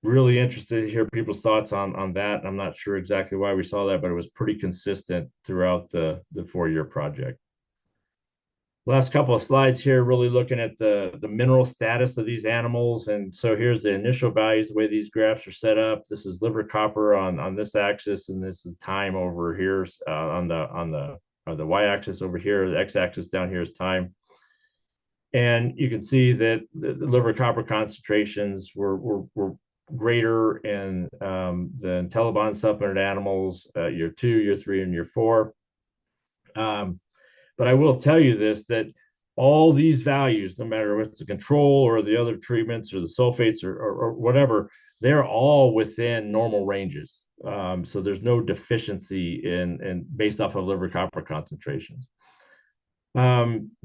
really interested to hear people's thoughts on that. I'm not sure exactly why we saw that, but it was pretty consistent throughout the 4-year project. Last couple of slides here, really looking at the mineral status of these animals. And so here's the initial values, the way these graphs are set up. This is liver copper on this axis, and this is time over here on the y-axis over here. The x-axis down here is time. And you can see that the liver copper concentrations were greater in the IntelliBond supplemented animals, year 2, year 3, and year 4. But I will tell you this, that all these values, no matter if it's the control or the other treatments or the sulfates or whatever, they're all within normal ranges. So there's no deficiency in based off of liver copper concentrations.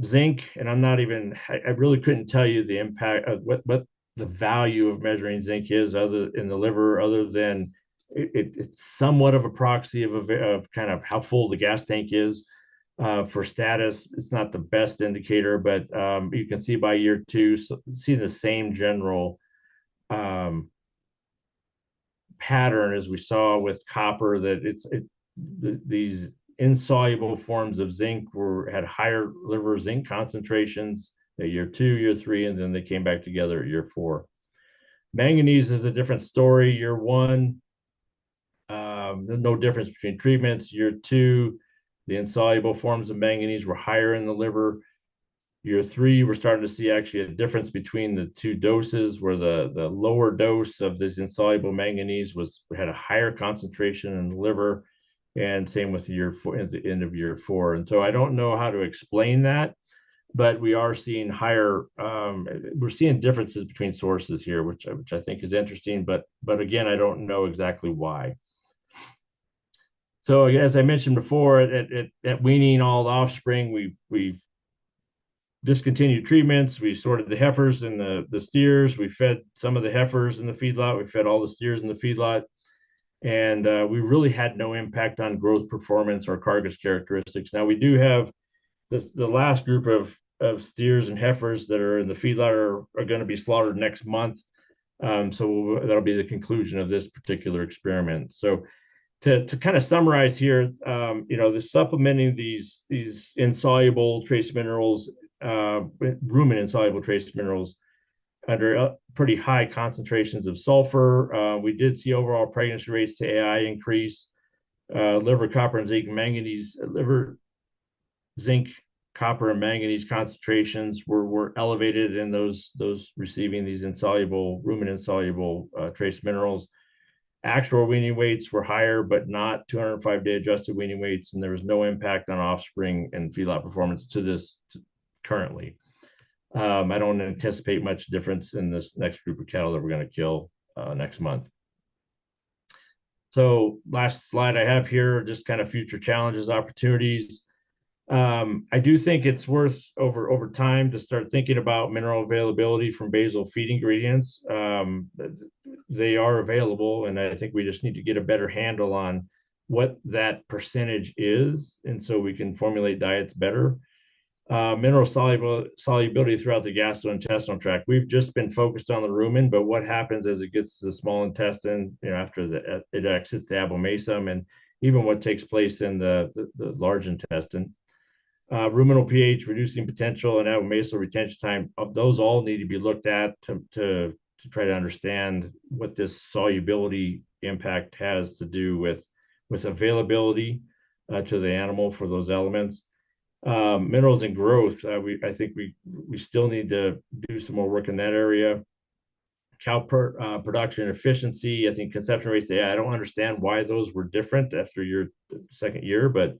Zinc, and I really couldn't tell you the impact of what the value of measuring zinc is other in the liver, other than it's somewhat of a proxy of kind of how full the gas tank is. For status, it's not the best indicator, but you can see by year two, see the same general um, pattern as we saw with copper, that these insoluble forms of zinc had higher liver zinc concentrations at year two, year three, and then they came back together at year four. Manganese is a different story. Year one, no difference between treatments. Year two, the insoluble forms of manganese were higher in the liver. Year three, we're starting to see actually a difference between the two doses, where the lower dose of this insoluble manganese had a higher concentration in the liver, and same with year four at the end of year four. And so I don't know how to explain that, but we are seeing we're seeing differences between sources here, which I think is interesting, but again, I don't know exactly why. So as I mentioned before, at weaning all the offspring, we discontinued treatments. We sorted the heifers and the steers. We fed some of the heifers in the feedlot. We fed all the steers in the feedlot. And we really had no impact on growth performance or carcass characteristics. Now, we do have the last group of steers and heifers that are in the feedlot are going to be slaughtered next month. So that'll be the conclusion of this particular experiment. So to kind of summarize here, the supplementing these insoluble trace minerals, rumen insoluble trace minerals under pretty high concentrations of sulfur. We did see overall pregnancy rates to AI increase. Liver copper and zinc manganese, liver zinc copper and manganese concentrations were elevated in those receiving these insoluble rumen insoluble trace minerals. Actual weaning weights were higher, but not 205-day adjusted weaning weights, and there was no impact on offspring and feedlot performance to this currently. I don't anticipate much difference in this next group of cattle that we're going to kill next month. So last slide I have here, just kind of future challenges, opportunities. I do think it's worth over time to start thinking about mineral availability from basal feed ingredients. They are available, and I think we just need to get a better handle on what that percentage is, and so we can formulate diets better. Mineral solubility throughout the gastrointestinal tract. We've just been focused on the rumen, but what happens as it gets to the small intestine, after it exits the abomasum, and even what takes place in the large intestine. Ruminal pH, reducing potential, and abomasal retention time, those all need to be looked at to try to understand what this solubility impact has to do with availability to the animal for those elements. Minerals and growth, I think we still need to do some more work in that area. Cow production efficiency, I think conception rates, I don't understand why those were different after your second year, but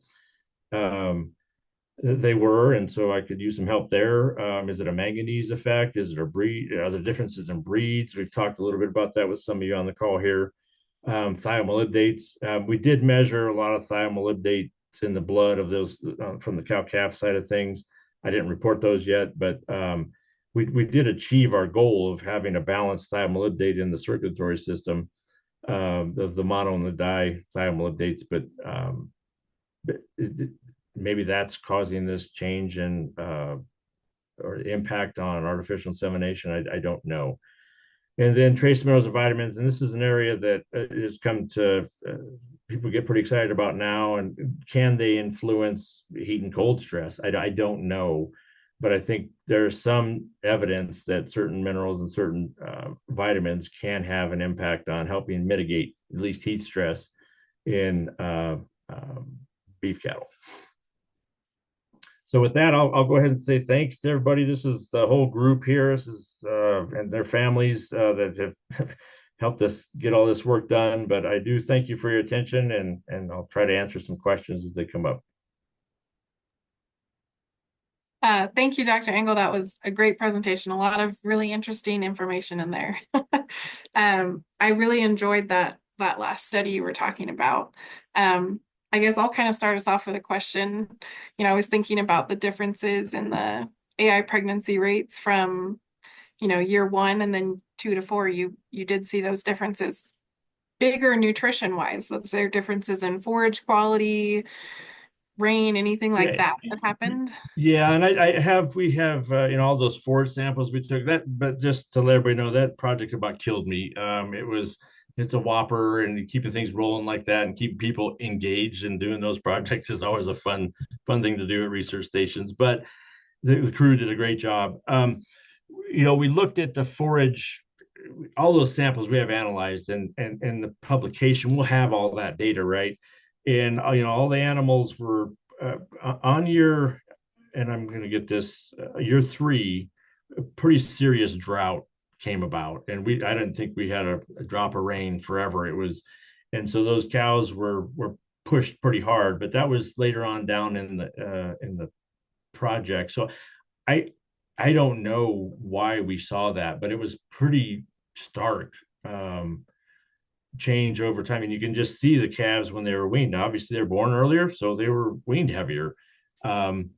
they were, and so I could use some help there. Is it a manganese effect? Is it a breed? Are there differences in breeds? We've talked a little bit about that with some of you on the call here. Thiomolybdates. We did measure a lot of thiomolybdates in the blood of those from the cow-calf side of things. I didn't report those yet, but we did achieve our goal of having a balanced thiomolybdate in the circulatory system of the mono and the di thiomolybdates, but maybe that's causing this change in or impact on artificial insemination. I don't know. And then trace minerals and vitamins, and this is an area that has come to people get pretty excited about now. And can they influence heat and cold stress? I don't know, but I think there's some evidence that certain minerals and certain vitamins can have an impact on helping mitigate at least heat stress in beef cattle. So with that, I'll go ahead and say thanks to everybody. This is the whole group here. This is and their families that have helped us get all this work done. But I do thank you for your attention, and I'll try to answer some questions as they come up. Thank you, Dr. Engle. That was a great presentation. A lot of really interesting information in there. I really enjoyed that last study you were talking about. I guess I'll kind of start us off with a question. I was thinking about the differences in the AI pregnancy rates from, year one and then 2 to 4. You did see those differences. Bigger nutrition wise, was there differences in forage quality, rain, anything like Yeah, that happened? yeah, and we have all those forage samples we took that, but just to let everybody know that project about killed me. It's a whopper, and keeping things rolling like that and keeping people engaged and doing those projects is always a fun thing to do at research stations. But the crew did a great job. We looked at the forage, all those samples we have analyzed, and the publication will have all that data, right? And all the animals were on year, and I'm going to get this year three, a pretty serious drought came about, and I didn't think we had a drop of rain forever. And so those cows were pushed pretty hard, but that was later on down in the project. So I I don't know why we saw that, but it was pretty stark um, change over time. And you can just see the calves when they were weaned. Now, obviously, they're born earlier, so they were weaned heavier. Um,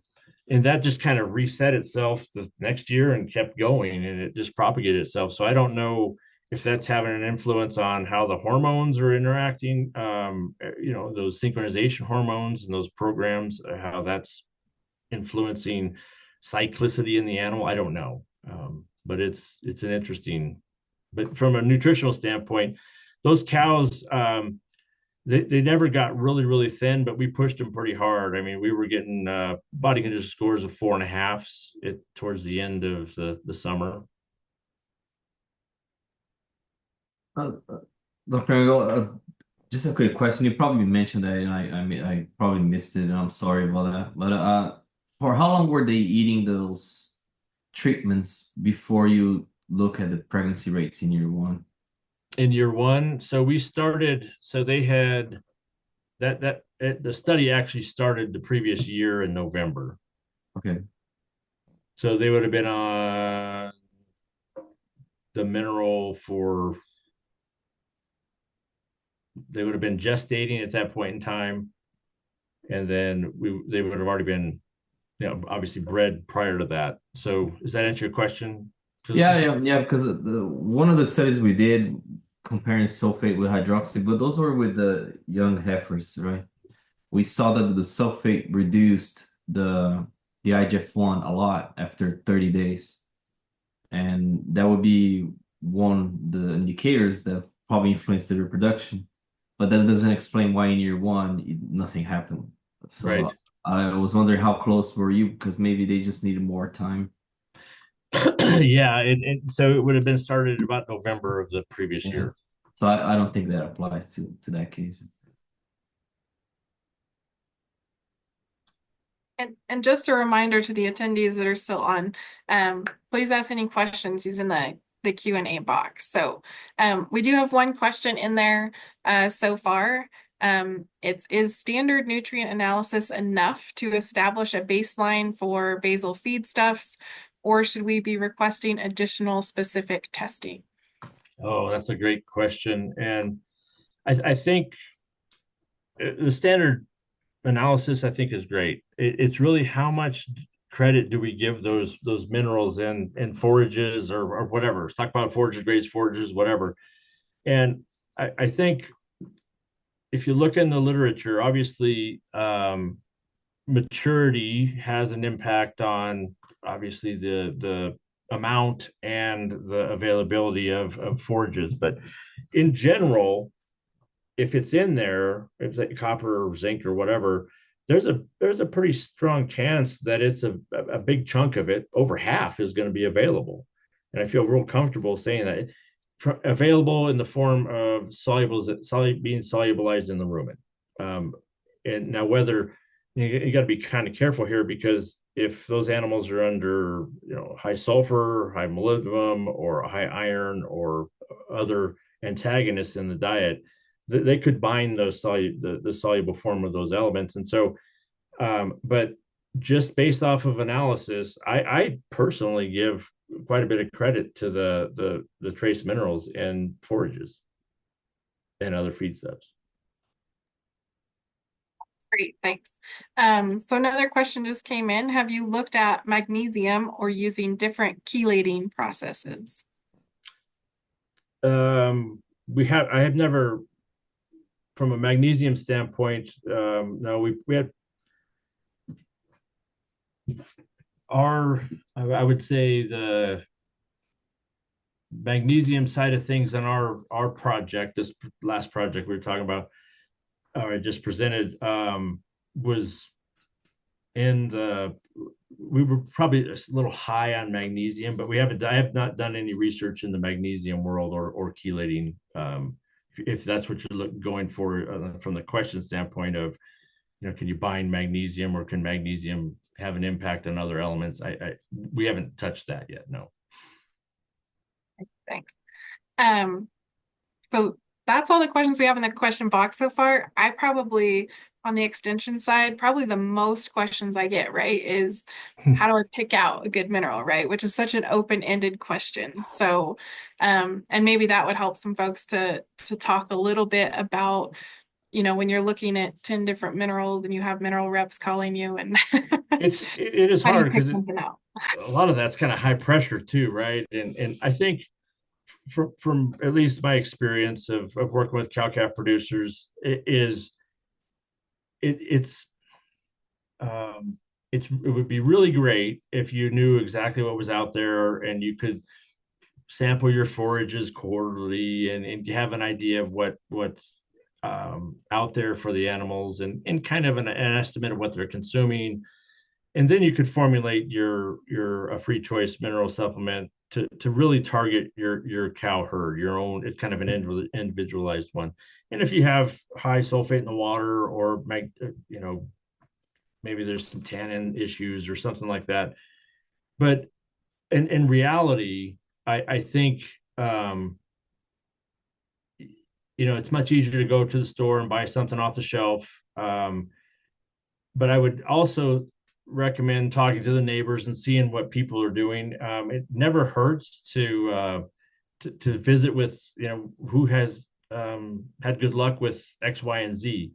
and that just kind of reset itself the next year and kept going, and it just propagated itself. So I don't know if that's having an influence on how the hormones are interacting, those synchronization hormones and those programs, how that's influencing cyclicity in the animal. I don't know, but it's an interesting. But from a nutritional standpoint, those cows, they never got really thin, but we pushed them pretty hard. I mean, we were getting body condition scores of 4.5 towards the end of the summer. Uh, uh, Dr. Engel, just a quick question. You probably mentioned that, and I probably missed it, and I'm sorry about that. But for how long were they eating those treatments before you look at the pregnancy rates in year one? In year one, so we started. So they had the study actually started the previous year in November. Okay. So they would have been on the mineral for they would have been gestating at that point in time, and then they would have already been, obviously bred prior to that. So does that answer your question? Yeah, because the one of the studies we did comparing sulfate with hydroxy, but those were with the young heifers, right? We saw that the sulfate reduced the IGF-1 a lot after 30 days. And that would be one the indicators that probably influence the reproduction. But that doesn't explain why in year one nothing happened. So Right. I was wondering how close were you because maybe they just needed more time. Yeah, and so it would have been started about November of the previous Yeah. year. So I don't think that applies to that case. And just a reminder to the attendees that are still on, please ask any questions using the Q&A box. So we do have one question in there so far. Is standard nutrient analysis enough to establish a baseline for basal feedstuffs, or should we be requesting additional specific testing? Oh, that's a great question. And I think the standard analysis I think is great. It's really how much credit do we give those minerals in forages or whatever. Let's talk about forages, grades, forages, whatever. And I think if you look in the literature, obviously maturity has an impact on obviously the amount and the availability of forages. But in general, if it's in there, if it's like copper or zinc or whatever, there's a pretty strong chance that it's a big chunk of it, over half, is going to be available. And I feel real comfortable saying that available in the form of solubles being solubilized in the rumen. Um, and now whether you got to be kind of careful here, because if those animals are under high sulfur, high molybdenum, or high iron, or other antagonists in the diet, they could bind the soluble form of those elements. And so but just based off of analysis, I personally give quite a bit of credit to the trace minerals in forages and other feedstuffs. Great, thanks. So another question just came in. Have you looked at magnesium or using different chelating processes? I have never, from a magnesium standpoint, no, we had I would say the magnesium side of things on our project, this last project we were talking about, or I just presented, was in the we were probably a little high on magnesium, but I have not done any research in the magnesium world or chelating. If that's what you're going for from the question standpoint of, can you bind magnesium or can magnesium have an impact on other elements? We haven't touched that yet. No. Thanks. So that's all the questions we have in the question box so far. I probably, on the extension side, probably the most questions I get, right, is how do I pick out a good mineral, right? Which is such an open-ended question. So, and maybe that would help some folks to talk a little bit about, when you're looking at 10 different minerals and you have mineral reps calling you and it is how do you hard pick because something out? a lot of that's kind of high pressure too, right? And I think from at least my experience of working with cow-calf producers, it, it's it would be really great if you knew exactly what was out there and you could sample your forages quarterly and have an idea of what's out there for the animals and kind of an estimate of what they're consuming. And then you could formulate your a free choice mineral supplement to really target your cow herd, your own. It's kind of an individualized one. And if you have high sulfate in the water, or maybe there's some tannin issues or something like that. But in reality, I think it's much easier to go to the store and buy something off the shelf. But I would also recommend talking to the neighbors and seeing what people are doing. It never hurts to visit with who has had good luck with X, Y, and Z.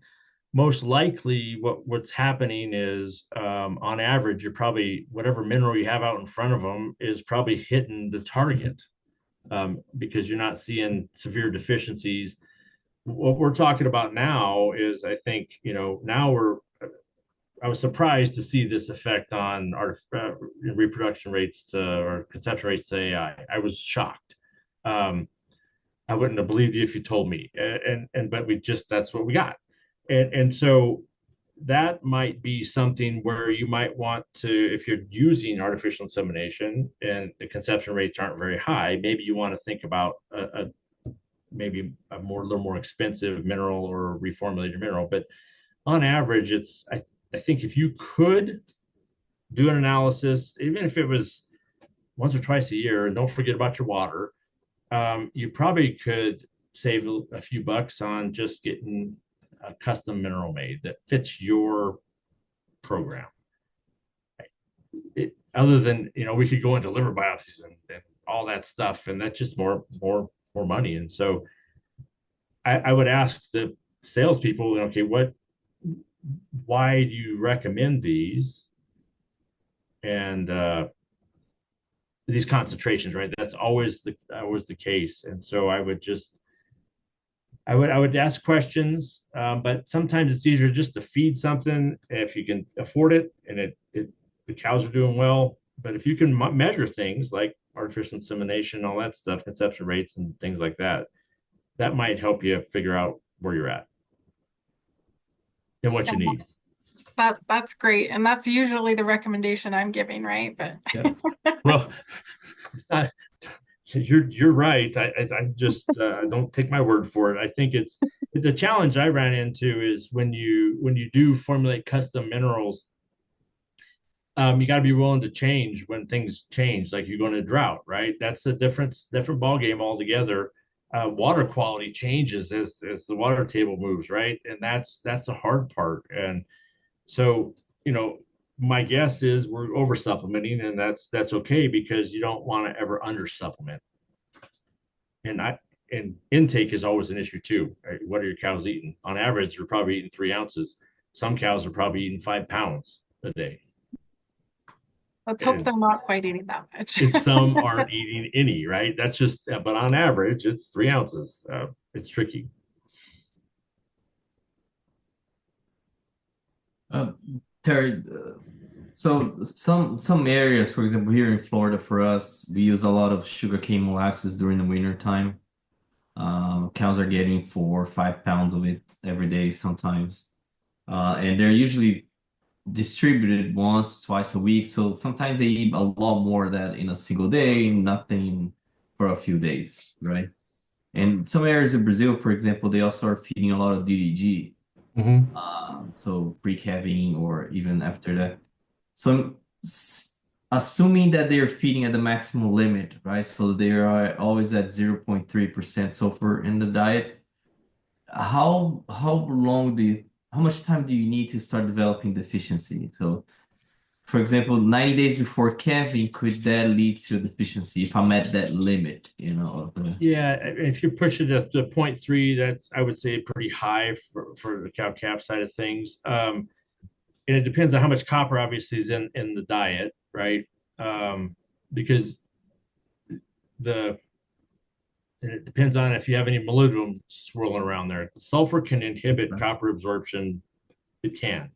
Most likely, what's happening is on average, you're probably whatever mineral you have out in front of them is probably hitting the target because you're not seeing severe deficiencies. What we're talking about now is, I think, now I was surprised to see this effect on our reproduction rates or conception rates to AI. I was shocked. I wouldn't have believed you if you told me. But that's what we got. And so that might be something where you might want to, if you're using artificial insemination and the conception rates aren't very high, maybe you want to think about maybe a little more expensive mineral or reformulated mineral. But on average, I think if you could do an analysis, even if it was once or twice a year, and don't forget about your water, you probably could save a few bucks on just getting a custom mineral made that fits your program. Other than we could go into liver biopsies and all that stuff, and that's just more money. And so I would ask the salespeople, okay, why do you recommend these? And these concentrations, right? That's always the case. And so I would ask questions, but sometimes it's easier just to feed something if you can afford it and the cows are doing well. But if you can measure things like artificial insemination, all that stuff, conception rates and things like that, that might help you figure out where you're at and what Yeah, you need. that's great. And that's usually the recommendation I'm giving, right? But Yeah. Well, you're right. I just don't take my word for it. I think it's the challenge I ran into is when you do formulate custom minerals, you got to be willing to change when things change. Like you go into drought, right? That's a different ball game altogether. Water quality changes as the water table moves, right? And that's a hard part. And so my guess is we're over supplementing, and that's okay because you don't want to ever under supplement. And intake is always an issue too. Right? What are your cows eating? On average, they're probably eating 3 ounces. Some cows are probably eating 5 pounds a day. Let's hope And they're not quite eating that much. if some aren't eating any, right? That's just, but on average, it's 3 ounces. It's tricky. Uh, Terry, so some areas, for example, here in Florida, for us, we use a lot of sugarcane molasses during the winter time. Cows are getting 4 or 5 pounds of it every day sometimes, and they're usually distributed once, twice a week. So sometimes they eat a lot more of that in a single day, nothing for a few days, right? And some areas of Brazil, for example, they also are feeding a lot of DDG, Mm-hmm. so pre-calving or even after that. So assuming that they're feeding at the maximum limit, right? So they are always at 0.3% sulfur in the diet. How much time do you need to start developing deficiency? So for example, 90 days before calving, could that lead to a deficiency if I'm at that limit, of the Yeah, if you push it to 0.3, that's I would say pretty high for the cow calf side of things. And it depends on how much copper obviously is in the diet, right? Because the and it depends on if you have any molybdenum swirling around there. Sulfur can inhibit copper absorption. It can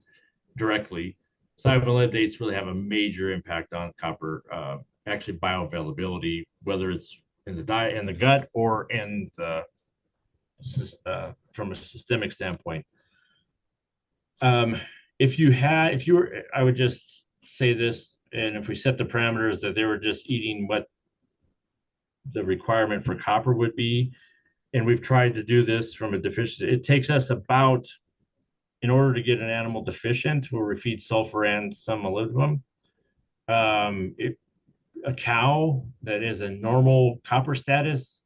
directly. Cyanolaminates really have a major impact on copper, actually bioavailability, whether it's in the diet, in the gut, or in the from a systemic standpoint. Um, if you were, I would just say this, and if we set the parameters that they were just eating what the requirement for copper would be, and we've tried to do this from a deficiency, it takes us about, in order to get an animal deficient, where we feed sulfur and some molybdenum, it, a cow that is a normal copper status,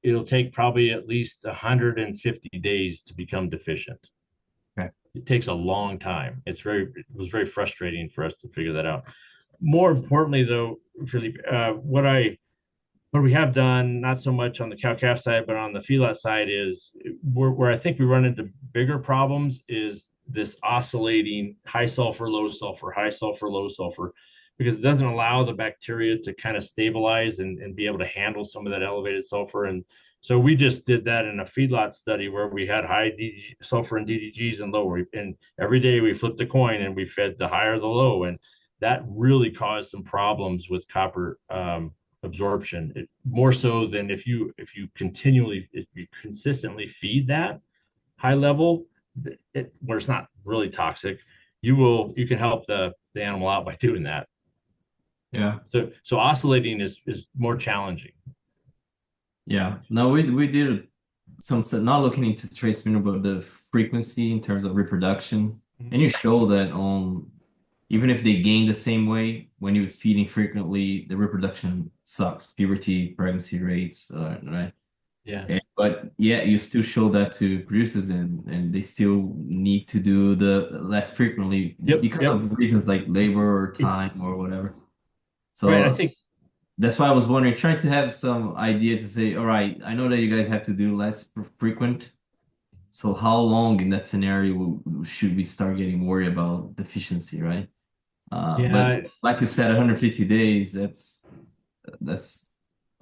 it'll take probably at least 150 days to become deficient. Okay. It takes a long time. It was very frustrating for us to figure that out. More importantly, though, Philippe, what we have done, not so much on the cow calf side, but on the feedlot side, is where I think we run into bigger problems is this oscillating high sulfur, high sulfur, low sulfur, because it doesn't allow the bacteria to kind of stabilize and be able to handle some of that elevated sulfur. And so we just did that in a feedlot study where we had high sulfur and DDGs and lower. And every day we flipped a coin and we fed the higher the low. And that really caused some problems with copper absorption, more so than if you consistently feed that high level, where it's not really toxic, you can help the animal out by doing that. Yeah. So oscillating is more challenging. Yeah. No, we did some not looking into trace mineral, but the frequency in terms of reproduction. And you show that even if they gain the same way, when you're feeding frequently, the reproduction sucks. Puberty, pregnancy rates, right? Yeah. But yeah, you still show that to producers, and they still need to do the less frequently because of reasons like labor or time or whatever. Right. I So think that's why I was wondering, trying to have some idea to say, all right, I know that you guys have to do less frequent. So how long in that scenario should we start getting worried about deficiency, right? But yeah, like you said, 150 days, that's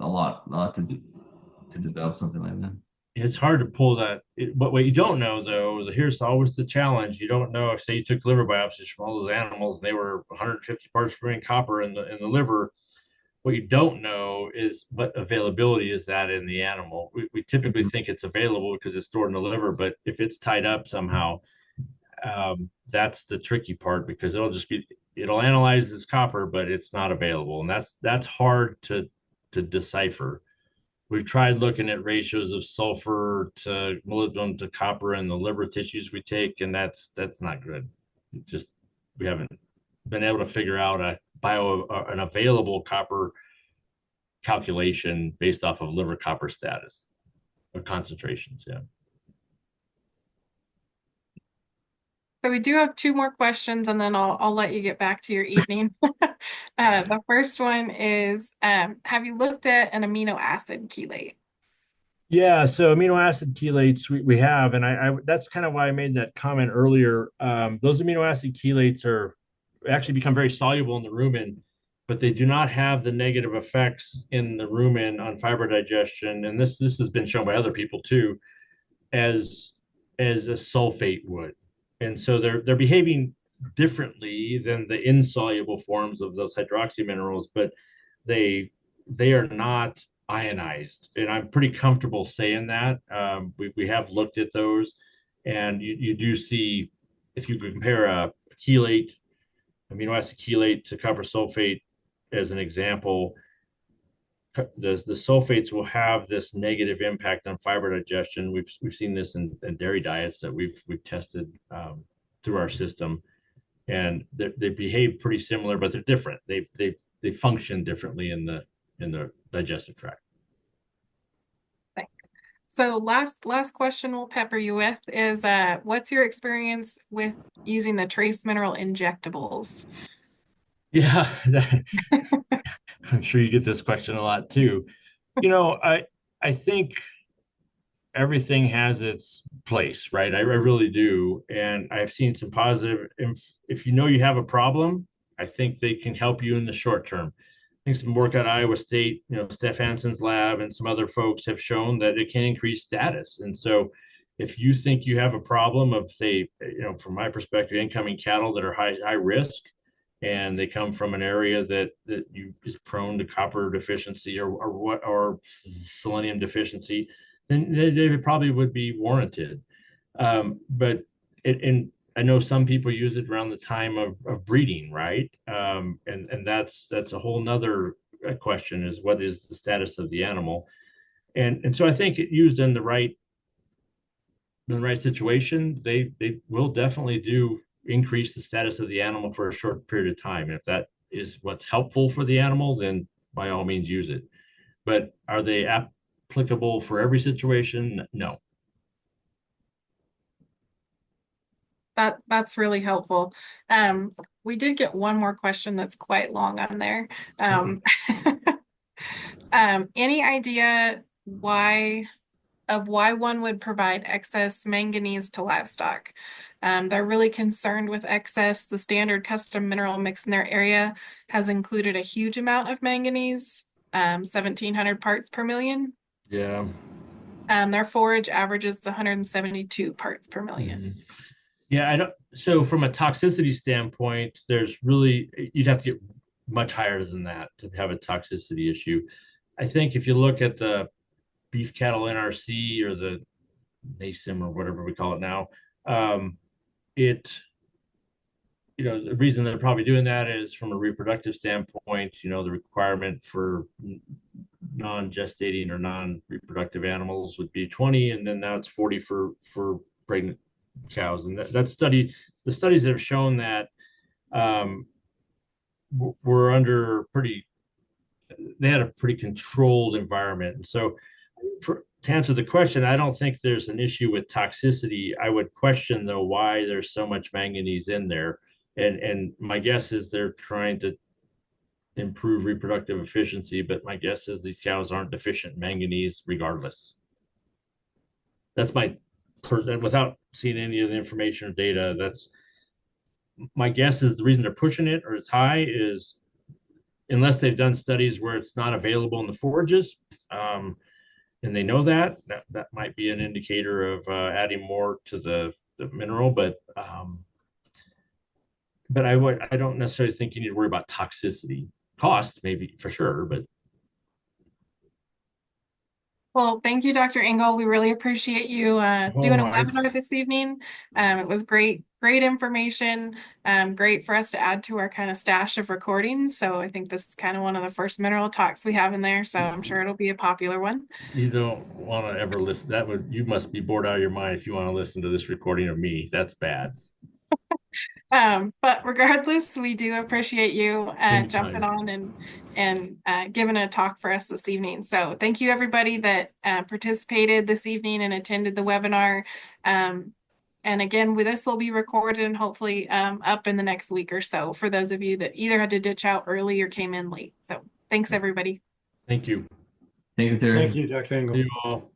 a lot to develop something like that. it's hard to pull that. But what you don't know, though, here's always the challenge. You don't know if, say, you took liver biopsies from all those animals and they were 150 parts per million copper in the liver. What you don't know is what availability is that in the animal. We typically Mhm. think it's available because it's stored in the liver, but if it's tied up somehow, that's the tricky part because it'll analyze this copper, but it's not available, and that's hard to decipher. We've tried looking at ratios of sulfur to molybdenum to copper in the liver tissues we take, and that's not good. Just we haven't been able to figure out an available copper calculation based off of liver copper status or concentrations. Yeah. So we do have two more questions, and then I'll let you get back to your evening. The first one is, have you looked at an amino acid chelate? Yeah, so amino acid chelates we have, and I that's kind of why I made that comment earlier. Those amino acid chelates are actually become very soluble in the rumen, but they do not have the negative effects in the rumen on fiber digestion. And this has been shown by other people too, as as a sulfate would. And so they're behaving differently than the insoluble forms of those hydroxy minerals, but they they are not ionized. And I'm pretty comfortable saying that. We have looked at those, and you do see if you compare a chelate, amino acid chelate to copper sulfate as an example, the sulfates will have this negative impact on fiber digestion. We've seen this in dairy diets that we've tested through our system, and they behave pretty similar, but they're different. They function differently in the digestive tract. So last question we'll pepper you with is, what's your experience with using the trace mineral injectables? Yeah, I'm sure you get this question a lot too. You know, I think everything has its place, right? I really do. And I've seen some positive. If you know you have a problem, I think they can help you in the short term. I think some work at Iowa State, Steph Hansen's lab and some other folks have shown that it can increase status. And so if you think you have a problem of, say, from my perspective, incoming cattle that are high risk, and they come from an area that you is prone to copper deficiency or selenium deficiency, then they probably would be warranted. But and I know some people use it around the time of breeding, right? And that's a whole nother question, is what is the status of the animal? And so I think it used in the right situation, they will definitely do increase the status of the animal for a short period of time. And if that is what's helpful for the animal, then by all means use it. But are they applicable for every situation? No. That's really helpful. We did get one more question that's quite long on there. Any idea why one would provide excess manganese to livestock? They're really concerned with excess. The standard custom mineral mix in their area has included a huge amount of manganese, 1,700 parts per million. Yeah. Their forage averages 172 parts per million. Mhm. Yeah, I don't. So from a toxicity standpoint, there's really you'd have to get much higher than that to have a toxicity issue. I think if you look at the beef cattle NRC or the NASIM or whatever we call it now, it the reason they're probably doing that is from a reproductive standpoint. The requirement for non-gestating or non-reproductive animals would be 20, and then now it's 40 for pregnant cows. And the studies that have shown that um, were under they had a pretty controlled environment. And so to answer the question, I don't think there's an issue with toxicity. I would question though why there's so much manganese in there. And my guess is they're trying to improve reproductive efficiency, but my guess is these cows aren't deficient in manganese regardless. That's without seeing any of the information or data, that's my guess is the reason they're pushing it or it's high is unless they've done studies where it's not available in the forages, and they know that might be an indicator of adding more to the mineral, but I don't necessarily think you need to worry about toxicity. Cost maybe for sure, but Well, thank you, Dr. Engle. We really appreciate you oh, doing a webinar this evening. It was great information, great for us to add to our kind of stash of recordings. So I think this is kind of one of the first mineral talks we have in there. So I'm sure it'll be a popular one. you don't want to ever listen. You must be bored out of your mind if you want to listen to this recording of me. That's bad. But regardless, we do appreciate you jumping Anytime. on and giving a talk for us this evening. So thank you everybody that participated this evening and attended the webinar. And again, this will be recorded and hopefully up in the next week or so for those of you that either had to ditch out early or came in late. So thanks, everybody. Thank you. Thank you, Terry. Thank you, Dr. Engle. See you all.